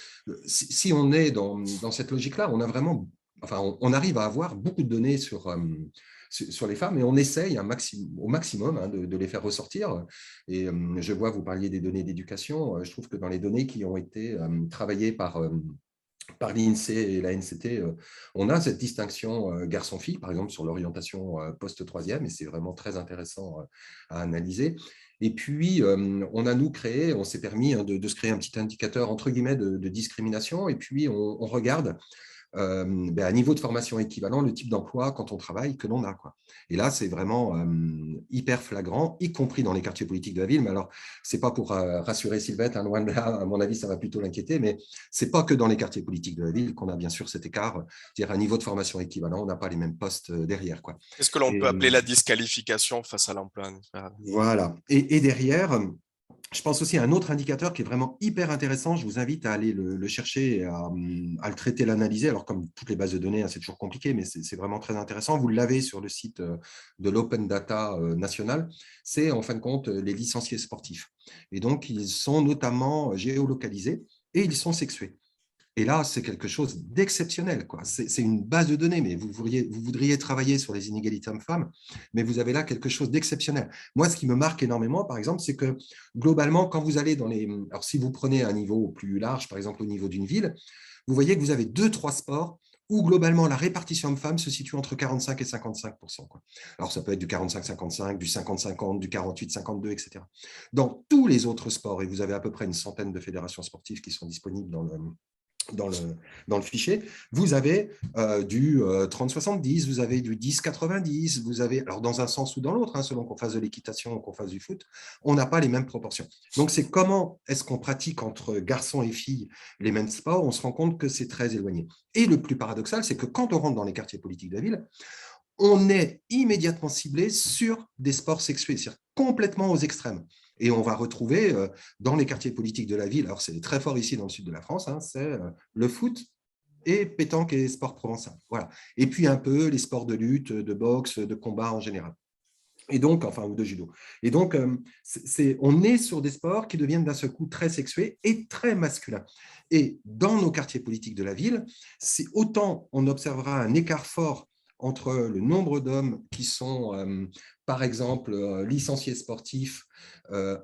si on est dans cette logique-là, on a vraiment, on arrive à avoir beaucoup de données sur les femmes, et on essaye au maximum de les faire ressortir. Et je vois, vous parliez des données d'éducation. Je trouve que dans les données qui ont été travaillées par l'INSEE et la NCT, on a cette distinction garçon-fille, par exemple, sur l'orientation post-troisième, et c'est vraiment très intéressant à analyser. Et puis, on s'est permis de se créer un petit indicateur, entre guillemets, de discrimination, et puis on regarde à niveau de formation équivalent, le type d'emploi quand on travaille que l'on a, quoi. Et là, c'est vraiment hyper flagrant, y compris dans les quartiers politiques de la ville. Mais alors, ce n'est pas pour rassurer Sylvette, loin de là, à mon avis, ça va plutôt l'inquiéter, mais ce n'est pas que dans les quartiers politiques de la ville qu'on a bien sûr cet écart. C'est-à-dire, à niveau de formation équivalent, on n'a pas les mêmes postes derrière, quoi. Qu'est-ce que l'on peut appeler la disqualification face à l'emploi? Voilà. Et derrière, je pense aussi à un autre indicateur qui est vraiment hyper intéressant. Je vous invite à aller le chercher et à le traiter, l'analyser. Alors, comme toutes les bases de données, c'est toujours compliqué, mais c'est vraiment très intéressant. Vous l'avez sur le site de l'Open Data national. C'est, en fin de compte, les licenciés sportifs. Et donc, ils sont notamment géolocalisés et ils sont sexués. Et là, c'est quelque chose d'exceptionnel, quoi. C'est une base de données, mais vous voudriez travailler sur les inégalités hommes-femmes, mais vous avez là quelque chose d'exceptionnel. Moi, ce qui me marque énormément, par exemple, c'est que globalement, quand vous allez alors si vous prenez un niveau plus large, par exemple au niveau d'une ville, vous voyez que vous avez 2-3 sports où globalement la répartition homme-femme se situe entre 45 et 55%, quoi. Alors ça peut être du 45-55, du 50-50, du 48-52, etc. Dans tous les autres sports, et vous avez à peu près une centaine de fédérations sportives qui sont disponibles dans le fichier, vous avez du 30-70, vous avez du 10-90, vous avez, alors dans un sens ou dans l'autre, hein, selon qu'on fasse de l'équitation ou qu'on fasse du foot, on n'a pas les mêmes proportions. Donc, c'est comment est-ce qu'on pratique entre garçons et filles les mêmes sports, on se rend compte que c'est très éloigné. Et le plus paradoxal, c'est que quand on rentre dans les quartiers politiques de la ville, on est immédiatement ciblé sur des sports sexués, c'est-à-dire complètement aux extrêmes. Et on va retrouver dans les quartiers politiques de la ville, alors c'est très fort ici dans le sud de la France, hein, c'est le foot et pétanque et sport provençal. Voilà. Et puis un peu les sports de lutte, de boxe, de combat en général. Et donc, enfin, ou de judo. Et donc, on est sur des sports qui deviennent d'un seul coup très sexués et très masculins. Et dans nos quartiers politiques de la ville, c'est autant on observera un écart fort entre le nombre d'hommes qui sont, par exemple, licenciés sportifs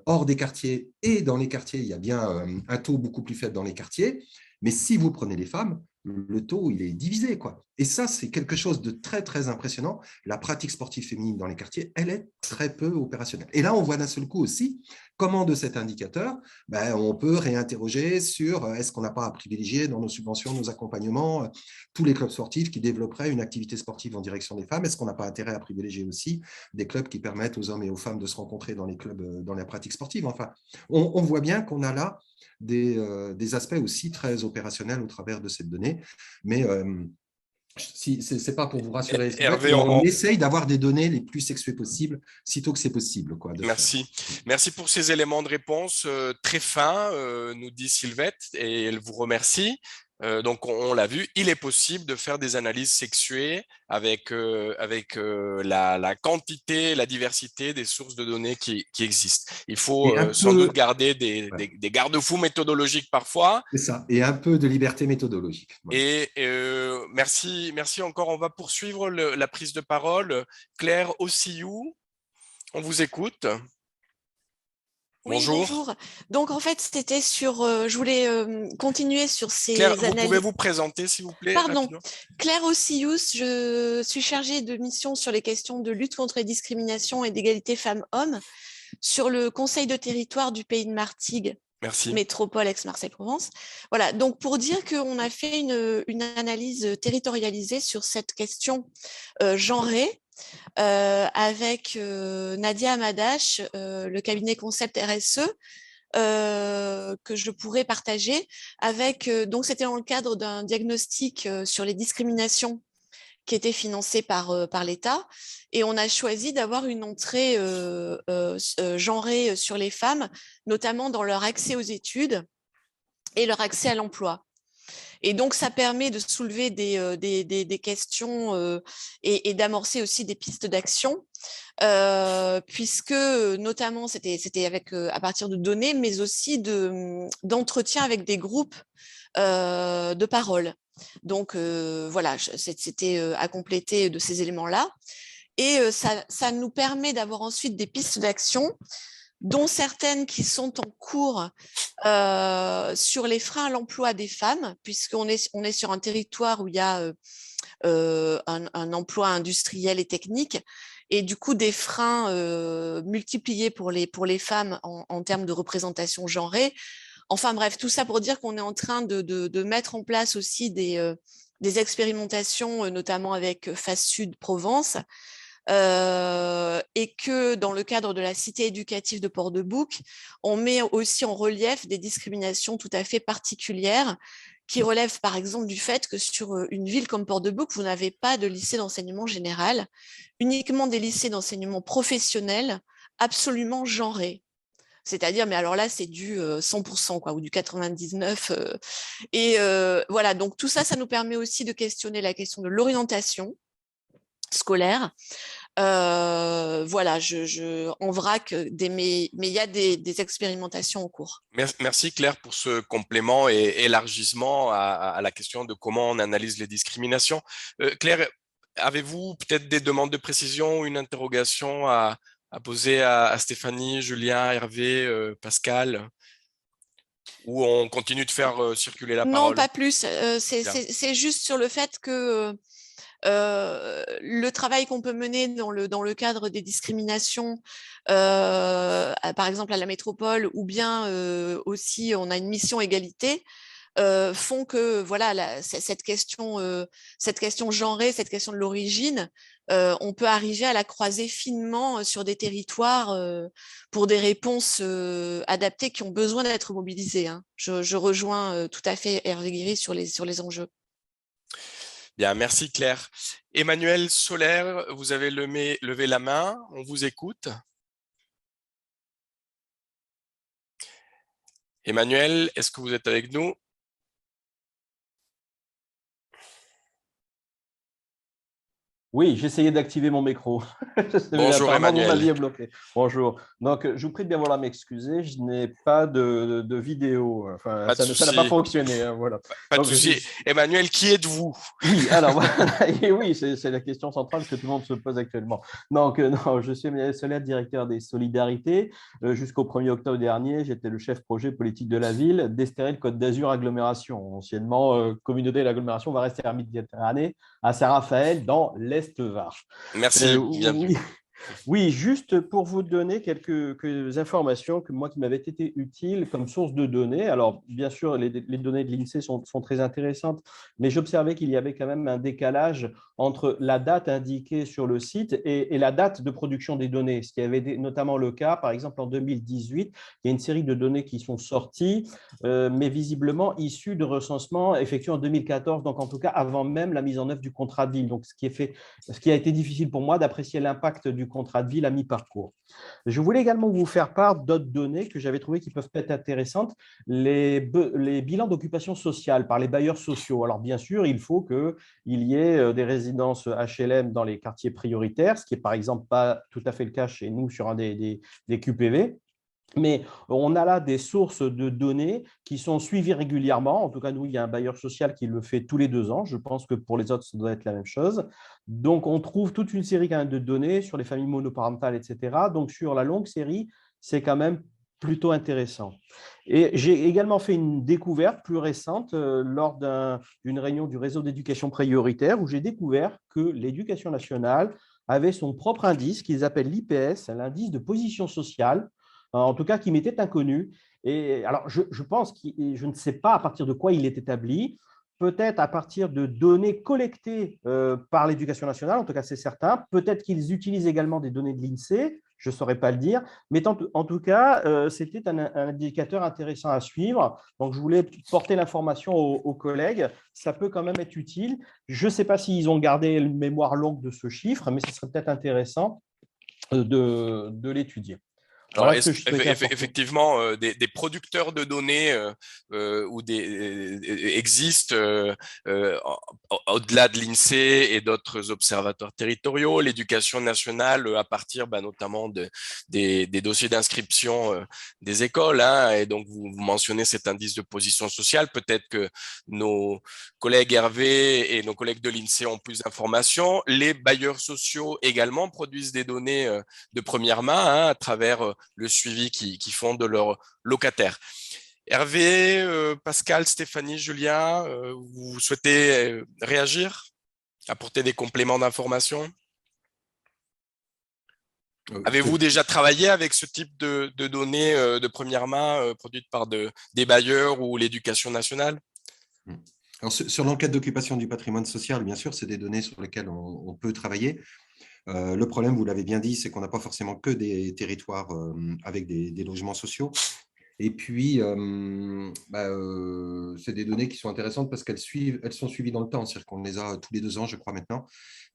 hors des quartiers, et dans les quartiers, il y a bien un taux beaucoup plus faible dans les quartiers. Mais si vous prenez les femmes, le taux, il est divisé, quoi. Et ça, c'est quelque chose de très, très impressionnant. La pratique sportive féminine dans les quartiers, elle est très peu opérationnelle. Et là, on voit d'un seul coup aussi comment, de cet indicateur, on peut réinterroger sur est-ce qu'on n'a pas à privilégier dans nos subventions, nos accompagnements, tous les clubs sportifs qui développeraient une activité sportive en direction des femmes. Est-ce qu'on n'a pas intérêt à privilégier aussi des clubs qui permettent aux hommes et aux femmes de se rencontrer dans les clubs, dans la pratique sportive? Enfin, on voit bien qu'on a là des aspects aussi très opérationnels au travers de cette donnée. Mais si, ce n'est pas pour vous rassurer, Hervé, on essaye d'avoir des données les plus sexuées possibles, sitôt que c'est possible. Quoi, merci. Merci pour ces éléments de réponse très fins, nous dit Sylvette, et elle vous remercie. Donc, on l'a vu, il est possible de faire des analyses sexuées avec la quantité, la diversité des sources de données qui existent. Il faut sans doute garder des garde-fous méthodologiques parfois. C'est ça, et un peu de liberté méthodologique. Et merci encore. On va poursuivre la prise de parole. Claire Ossiou, on vous écoute. Oui, bonjour. Donc, en fait, c'était sur… je voulais continuer sur ces Claire, analyses… vous pouvez vous présenter, s'il vous plaît? Pardon. Rapidement. Claire Ossius, je suis chargée de mission sur les questions de lutte contre les discriminations et d'égalité femmes-hommes sur le Conseil de territoire du Pays de Martigues. Merci. Métropole Aix-Marseille-Provence. Voilà, donc pour dire qu'on a fait une analyse territorialisée sur cette question genrée, avec Nadia Amadash, le cabinet Concept RSE, que je pourrais partager avec, donc c'était dans le cadre d'un diagnostic sur les discriminations qui était financé par l'État, et on a choisi d'avoir une entrée genrée sur les femmes, notamment dans leur accès aux études et leur accès à l'emploi. Et donc, ça permet de soulever des questions et d'amorcer aussi des pistes d'action, puisque notamment, c'était avec à partir de données, mais aussi d'entretien avec des groupes de parole. Donc, voilà, c'était à compléter de ces éléments-là. Et ça nous permet d'avoir ensuite des pistes d'action, dont certaines qui sont en cours sur les freins à l'emploi des femmes, puisqu'on est sur un territoire où il y a un emploi industriel et technique, et du coup des freins multipliés pour les femmes en termes de représentation genrée. Enfin bref, tout ça pour dire qu'on est en train de mettre en place aussi des expérimentations, notamment avec Face Sud Provence, et que dans le cadre de la cité éducative de Port-de-Bouc, on met aussi en relief des discriminations tout à fait particulières qui relèvent par exemple du fait que sur une ville comme Port-de-Bouc, vous n'avez pas de lycée d'enseignement général, uniquement des lycées d'enseignement professionnel absolument genrés. C'est-à-dire, mais alors là, c'est du 100%, quoi, ou du 99%. Voilà, donc tout ça, ça nous permet aussi de questionner la question de l'orientation scolaire. Voilà, en vrac, mais il y a des expérimentations en cours. Merci Claire pour ce complément et élargissement à la question de comment on analyse les discriminations. Claire, avez-vous peut-être des demandes de précision ou une interrogation à poser à Stéphanie, Julien, Hervé, Pascal? Ou on continue de faire circuler la Non, parole? pas plus. Bien. C'est juste sur le fait que le travail qu'on peut mener dans le cadre des discriminations, par exemple à la métropole, ou bien aussi on a une mission égalité, font que voilà cette question genrée, cette question de l'origine, on peut arriver à la croiser finement sur des territoires pour des réponses adaptées qui ont besoin d'être mobilisées, hein. Je rejoins tout à fait Hervé Guéry sur les enjeux. Bien, merci Claire. Emmanuel Solaire, vous avez levé la main, on vous écoute. Emmanuel, est-ce que vous êtes avec nous? Oui, j'essayais d'activer mon micro. Bonjour Apparemment, vous Emmanuel. m'aviez bloqué. Bonjour. Donc, je vous prie de bien vouloir m'excuser. Je n'ai pas de vidéo. Enfin, Pas de ça n'a pas souci. fonctionné, hein, voilà. Pas de Donc, souci. Emmanuel, qui êtes-vous? Oui, alors voilà. Et oui, c'est la question centrale que tout le monde se pose actuellement. Donc, non, je suis Emmanuel Solaire, directeur des Solidarités. Jusqu'au 1er octobre dernier, j'étais le chef projet politique de la ville d'Estérel Côte d'Azur Agglomération. Anciennement, communauté de l'agglomération va rester Méditerranée à Saint-Raphaël dans l'Est Var. Merci, bienvenue. Oui, juste pour vous donner quelques informations qui m'avaient été utiles comme source de données. Alors, bien sûr, les données de l'INSEE sont très intéressantes, mais j'observais qu'il y avait quand même un décalage entre la date indiquée sur le site et la date de production des données, ce qui avait notamment le cas, par exemple, en 2018, il y a une série de données qui sont sorties, mais visiblement issues de recensements effectués en 2014, donc en tout cas avant même la mise en œuvre du contrat de ville. Donc, ce qui a été difficile pour moi d'apprécier l'impact du contrat de ville à mi-parcours. Je voulais également vous faire part d'autres données que j'avais trouvées qui peuvent être intéressantes, les bilans d'occupation sociale par les bailleurs sociaux. Alors bien sûr, il faut qu'il y ait des résidences HLM dans les quartiers prioritaires, ce qui n'est par exemple pas tout à fait le cas chez nous sur un des QPV. Mais on a là des sources de données qui sont suivies régulièrement. En tout cas, nous, il y a un bailleur social qui le fait tous les 2 ans. Je pense que pour les autres, ça doit être la même chose. Donc, on trouve toute une série quand même de données sur les familles monoparentales, etc. Donc, sur la longue série, c'est quand même plutôt intéressant. Et j'ai également fait une découverte plus récente lors d'une réunion du réseau d'éducation prioritaire où j'ai découvert que l'éducation nationale avait son propre indice qu'ils appellent l'IPS, l'indice de position sociale, en tout cas qui m'était inconnu. Et alors, je pense je ne sais pas à partir de quoi il est établi, peut-être à partir de données collectées par l'éducation nationale, en tout cas c'est certain, peut-être qu'ils utilisent également des données de l'INSEE, je ne saurais pas le dire, mais en tout cas, c'était un indicateur intéressant à suivre. Donc, je voulais porter l'information aux collègues, ça peut quand même être utile. Je ne sais pas s'ils ont gardé une mémoire longue de ce chiffre, mais ce serait peut-être intéressant de l'étudier. Alors, Voilà effectivement, des producteurs de données existent au-delà de l'INSEE et d'autres observatoires territoriaux. L'éducation nationale, à partir notamment des dossiers d'inscription des écoles, hein, et donc vous mentionnez cet indice de position sociale. Peut-être que nos collègues Hervé et nos collègues de l'INSEE ont plus d'informations. Les bailleurs sociaux également produisent des données de première main, hein, à travers le suivi qu'ils font de leurs locataires. Hervé, Pascal, Stéphanie, Julien, vous souhaitez réagir, apporter des compléments d'information? Avez-vous déjà travaillé avec ce type de données de première main produites par des bailleurs ou l'éducation nationale? Alors, sur l'enquête d'occupation du patrimoine social, bien sûr, c'est des données sur lesquelles on peut travailler. Le problème, vous l'avez bien dit, c'est qu'on n'a pas forcément que des territoires avec des logements sociaux. Et puis, c'est des données qui sont intéressantes parce qu'elles sont suivies dans le temps. C'est-à-dire qu'on les a tous les 2 ans, je crois, maintenant.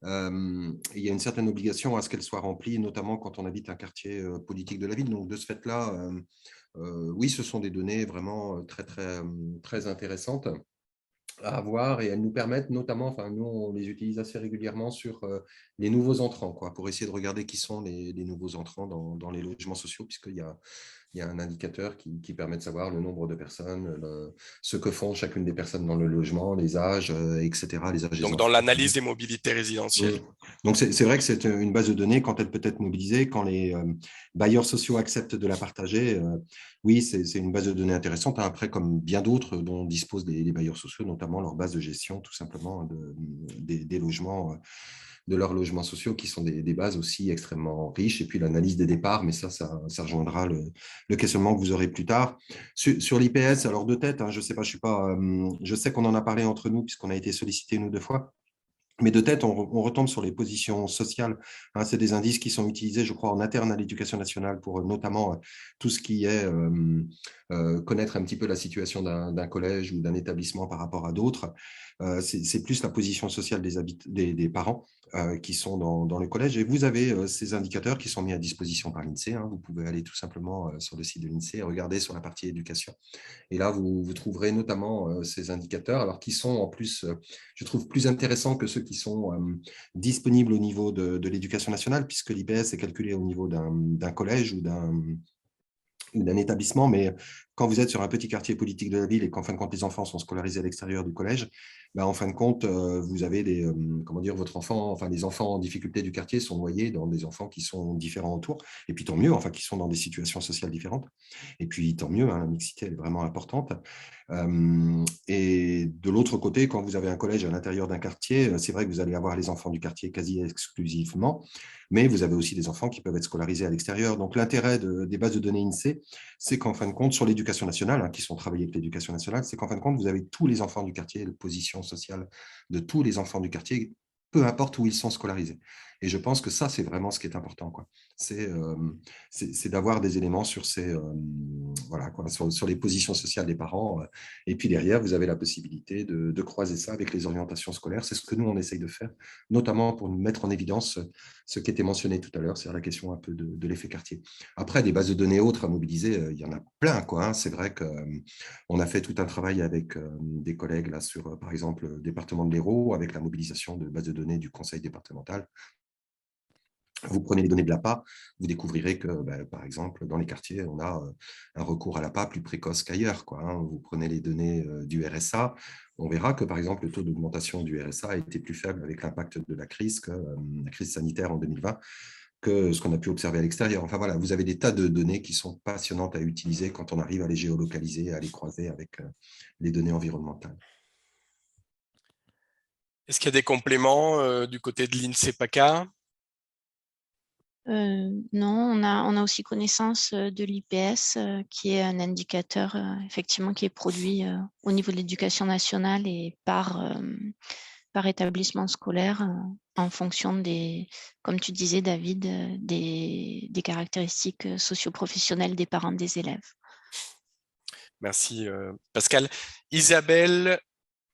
Il y a une certaine obligation à ce qu'elles soient remplies, notamment quand on habite un quartier politique de la ville. Donc, de ce fait-là, oui, ce sont des données vraiment très, très, très intéressantes à avoir et elles nous permettent notamment, enfin nous on les utilise assez régulièrement sur les nouveaux entrants, pour essayer de regarder qui sont les nouveaux entrants dans les logements sociaux, puisqu'il y a il y a un indicateur qui permet de savoir le nombre de personnes, ce que font chacune des personnes dans le logement, les âges, etc. Les âges des Donc, enfants. dans l'analyse des mobilités résidentielles. Donc, c'est vrai que c'est une base de données, quand elle peut être mobilisée, quand les bailleurs sociaux acceptent de la partager, oui, c'est une base de données intéressante. Après, comme bien d'autres dont disposent les bailleurs sociaux, notamment leur base de gestion, tout simplement, des logements, de leurs logements sociaux, qui sont des bases aussi extrêmement riches. Et puis, l'analyse des départs, mais ça rejoindra le questionnement que vous aurez plus tard. Sur l'IPS, alors de tête, hein, je sais pas, je sais qu'on en a parlé entre nous, puisqu'on a été sollicité une ou deux fois. Mais de tête, on retombe sur les positions sociales. Hein, c'est des indices qui sont utilisés, je crois, en interne à l'Éducation nationale pour notamment tout ce qui est connaître un petit peu la situation d'un collège ou d'un établissement par rapport à d'autres. C'est plus la position sociale des parents qui sont dans le collège. Et vous avez ces indicateurs qui sont mis à disposition par l'INSEE. Hein. Vous pouvez aller tout simplement sur le site de l'INSEE et regarder sur la partie éducation. Et là, vous trouverez notamment ces indicateurs, alors qui sont en plus, je trouve, plus intéressants que ceux qui sont disponibles au niveau de l'Éducation nationale, puisque l'IPS est calculé au niveau d'un collège ou d'un établissement, mais quand vous êtes sur un petit quartier politique de la ville et qu'en fin de compte, les enfants sont scolarisés à l'extérieur du collège, ben, en fin de compte, vous avez comment dire, les enfants en difficulté du quartier sont noyés dans des enfants qui sont différents autour, et puis tant mieux, enfin, qui sont dans des situations sociales différentes, et puis tant mieux, hein, la mixité, elle est vraiment importante. Et de l'autre côté, quand vous avez un collège à l'intérieur d'un quartier, c'est vrai que vous allez avoir les enfants du quartier quasi exclusivement, mais vous avez aussi des enfants qui peuvent être scolarisés à l'extérieur. Donc l'intérêt des bases de données INSEE, c'est qu'en fin de compte, sur l'éducation nationale, hein, qui sont travaillées avec l'éducation nationale, c'est qu'en fin de compte, vous avez tous les enfants du quartier, la position sociale de tous les enfants du quartier, peu importe où ils sont scolarisés. Et je pense que ça, c'est vraiment ce qui est important, quoi. C'est d'avoir des éléments sur voilà, quoi, sur les positions sociales des parents. Et puis derrière, vous avez la possibilité de croiser ça avec les orientations scolaires. C'est ce que nous, on essaye de faire, notamment pour mettre en évidence ce qui était mentionné tout à l'heure, c'est la question un peu de l'effet quartier. Après, des bases de données autres à mobiliser, il y en a plein, quoi, hein. C'est vrai qu'on a fait tout un travail avec des collègues là, sur, par exemple, le département de l'Hérault, avec la mobilisation de bases de données du conseil départemental. Vous prenez les données de l'APA, vous découvrirez que, par exemple, dans les quartiers, on a un recours à l'APA plus précoce qu'ailleurs, quoi, hein. Vous prenez les données du RSA, on verra que, par exemple, le taux d'augmentation du RSA a été plus faible avec l'impact de la crise sanitaire en 2020, que ce qu'on a pu observer à l'extérieur. Enfin voilà, vous avez des tas de données qui sont passionnantes à utiliser quand on arrive à les géolocaliser, à les croiser avec les données environnementales. Est-ce qu'il y a des compléments du côté de l'INSEE-PACA? Non, on a aussi connaissance de l'IPS, qui est un indicateur effectivement qui est produit au niveau de l'éducation nationale et par établissement scolaire en fonction des, comme tu disais David, des caractéristiques socio-professionnelles des parents des élèves. Merci Pascal. Isabelle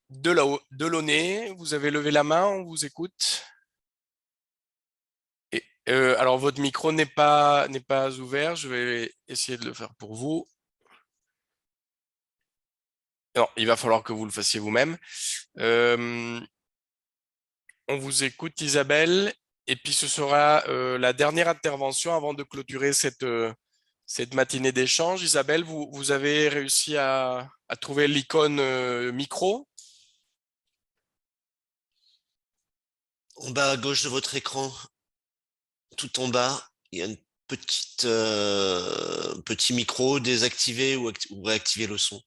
Delaunay, vous avez levé la main, on vous écoute. Alors, votre micro n'est pas ouvert. Je vais essayer de le faire pour vous. Non, il va falloir que vous le fassiez vous-même. On vous écoute, Isabelle. Et puis, ce sera la dernière intervention avant de clôturer cette matinée d'échange. Isabelle, vous avez réussi à trouver l'icône micro? En bas à gauche de votre écran, tout en bas, il y a une petite petit micro, désactiver ou réactiver le son.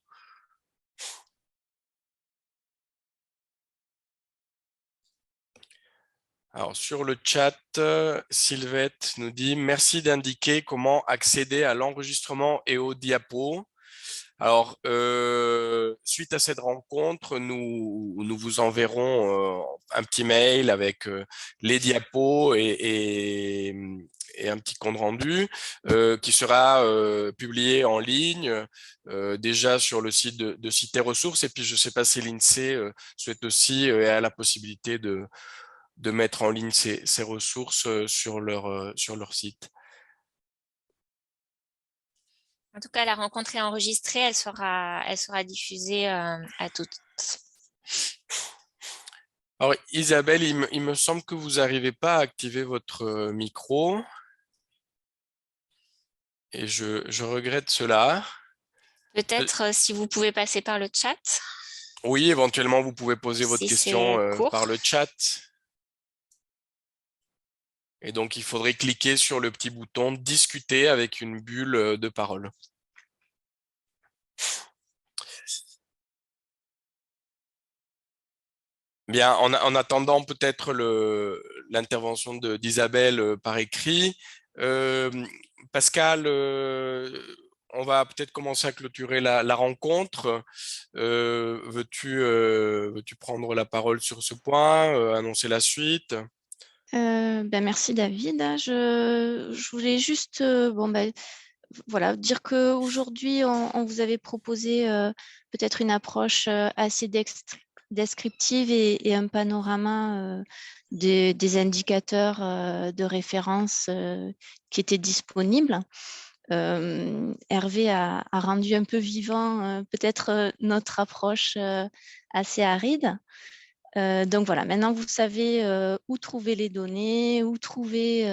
Alors, sur le chat, Sylvette nous dit « Merci d'indiquer comment accéder à l'enregistrement et aux diapos. » Alors, suite à cette rencontre, nous vous enverrons un petit mail avec les diapos et un petit compte rendu qui sera publié en ligne déjà sur le site de Cité Ressources. Et puis, je ne sais pas si l'INSEE souhaite aussi et a la possibilité de mettre en ligne ces ressources sur leur site. En tout cas, la rencontre est enregistrée, elle sera diffusée à toutes. Alors Isabelle, il me semble que vous n'arrivez pas à activer votre micro. et je regrette cela. Peut-être si vous pouvez passer par le chat. Oui, éventuellement, vous pouvez poser votre Si question c'est court. par le chat. Et donc, il faudrait cliquer sur le petit bouton « Discuter » avec une bulle de parole. Bien, en attendant peut-être l'intervention d'Isabelle par écrit, Pascal, on va peut-être commencer à clôturer la rencontre. Veux-tu prendre la parole sur ce point, annoncer la suite? Merci David. Je voulais juste voilà, dire qu'aujourd'hui, on vous avait proposé peut-être une approche assez descriptive et un panorama des indicateurs de référence qui étaient disponibles. Hervé a rendu un peu vivant peut-être notre approche assez aride. Donc voilà, maintenant vous savez où trouver les données, où trouver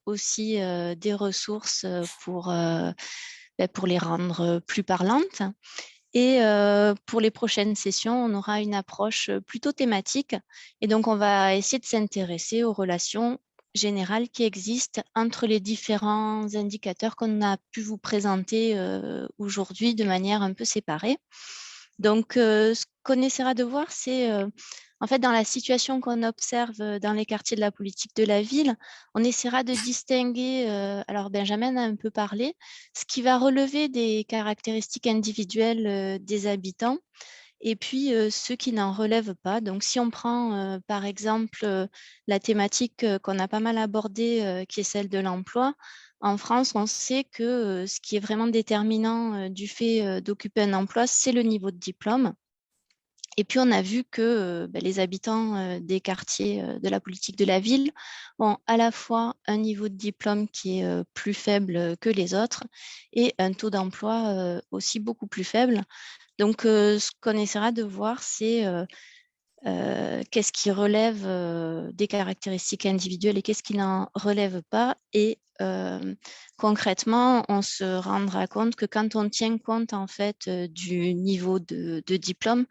aussi des ressources pour les rendre plus parlantes. Et pour les prochaines sessions, on aura une approche plutôt thématique. Et donc, on va essayer de s'intéresser aux relations générales qui existent entre les différents indicateurs qu'on a pu vous présenter aujourd'hui de manière un peu séparée. Donc, ce qu'on essaiera de voir, c'est en fait, dans la situation qu'on observe dans les quartiers de la politique de la ville, on essaiera de distinguer, alors Benjamin a un peu parlé, ce qui va relever des caractéristiques individuelles des habitants et puis ceux qui n'en relèvent pas. Donc, si on prend par exemple la thématique qu'on a pas mal abordée, qui est celle de l'emploi, en France, on sait que ce qui est vraiment déterminant du fait d'occuper un emploi, c'est le niveau de diplôme. Et puis, on a vu que les habitants des quartiers de la politique de la ville ont à la fois un niveau de diplôme qui est plus faible que les autres et un taux d'emploi aussi beaucoup plus faible. Donc, ce qu'on essaiera de voir, c'est qu'est-ce qui relève des caractéristiques individuelles et qu'est-ce qui n'en relève pas. Et concrètement, on se rendra compte que quand on tient compte en fait du niveau de diplôme,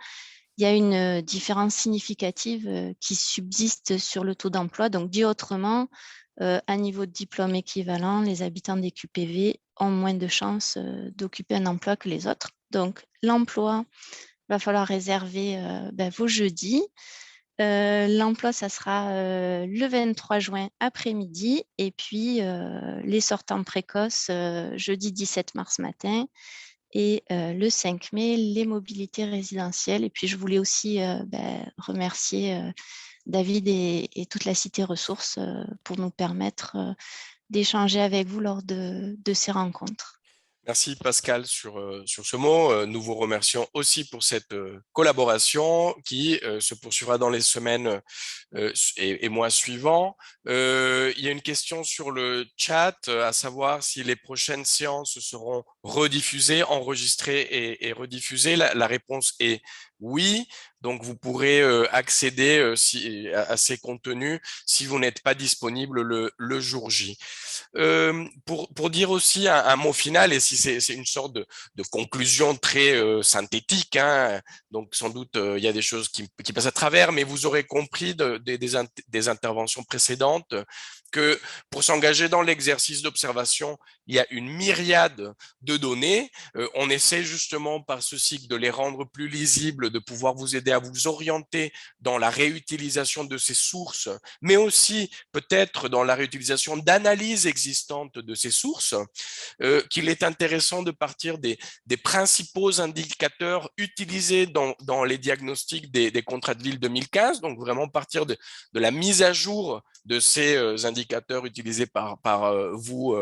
il y a une différence significative qui subsiste sur le taux d'emploi. Donc, dit autrement, à niveau de diplôme équivalent, les habitants des QPV ont moins de chances d'occuper un emploi que les autres. Donc, l'emploi, il va falloir réserver vos jeudis. L'emploi, ça sera le 23 juin après-midi. Et puis, les sortants précoces, jeudi 17 mars matin. Et le 5 mai, les mobilités résidentielles. Et puis, je voulais aussi remercier David et toute la Cité Ressources pour nous permettre d'échanger avec vous lors de ces rencontres. Merci Pascal sur ce mot. Nous vous remercions aussi pour cette collaboration qui se poursuivra dans les semaines et mois suivants. Il y a une question sur le chat, à savoir si les prochaines séances seront rediffusées, enregistrées et rediffusées. La réponse est oui. Donc, vous pourrez accéder à ces contenus si vous n'êtes pas disponible le jour J. Pour dire aussi un mot final, et si c'est une sorte de conclusion très synthétique, hein, donc sans doute il y a des choses qui passent à travers, mais vous aurez compris des interventions précédentes que pour s'engager dans l'exercice d'observation, il y a une myriade de données. On essaie justement par ce cycle de les rendre plus lisibles, de pouvoir vous aider à vous orienter dans la réutilisation de ces sources, mais aussi peut-être dans la réutilisation d'analyses existantes de ces sources, qu'il est intéressant de partir des principaux indicateurs utilisés dans les diagnostics des contrats de ville 2015, donc vraiment partir de la mise à jour de ces indicateurs utilisés par vous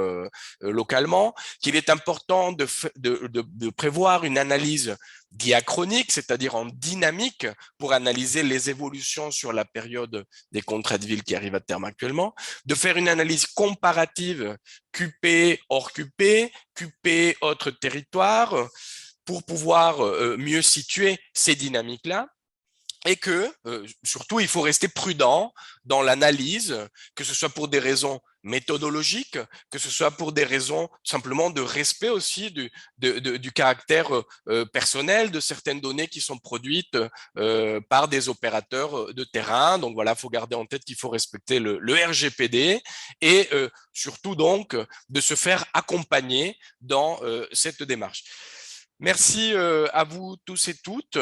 localement, qu'il est important de prévoir une analyse diachronique, c'est-à-dire en dynamique, pour analyser les évolutions sur la période des contrats de ville qui arrivent à terme actuellement, de faire une analyse comparative QP hors QP, QP autres territoires, pour pouvoir mieux situer ces dynamiques-là. Et que, surtout, il faut rester prudent dans l'analyse, que ce soit pour des raisons méthodologiques, que ce soit pour des raisons simplement de respect aussi du caractère personnel de certaines données qui sont produites par des opérateurs de terrain. Donc voilà, il faut garder en tête qu'il faut respecter le RGPD et surtout donc de se faire accompagner dans cette démarche. Merci à vous tous et toutes.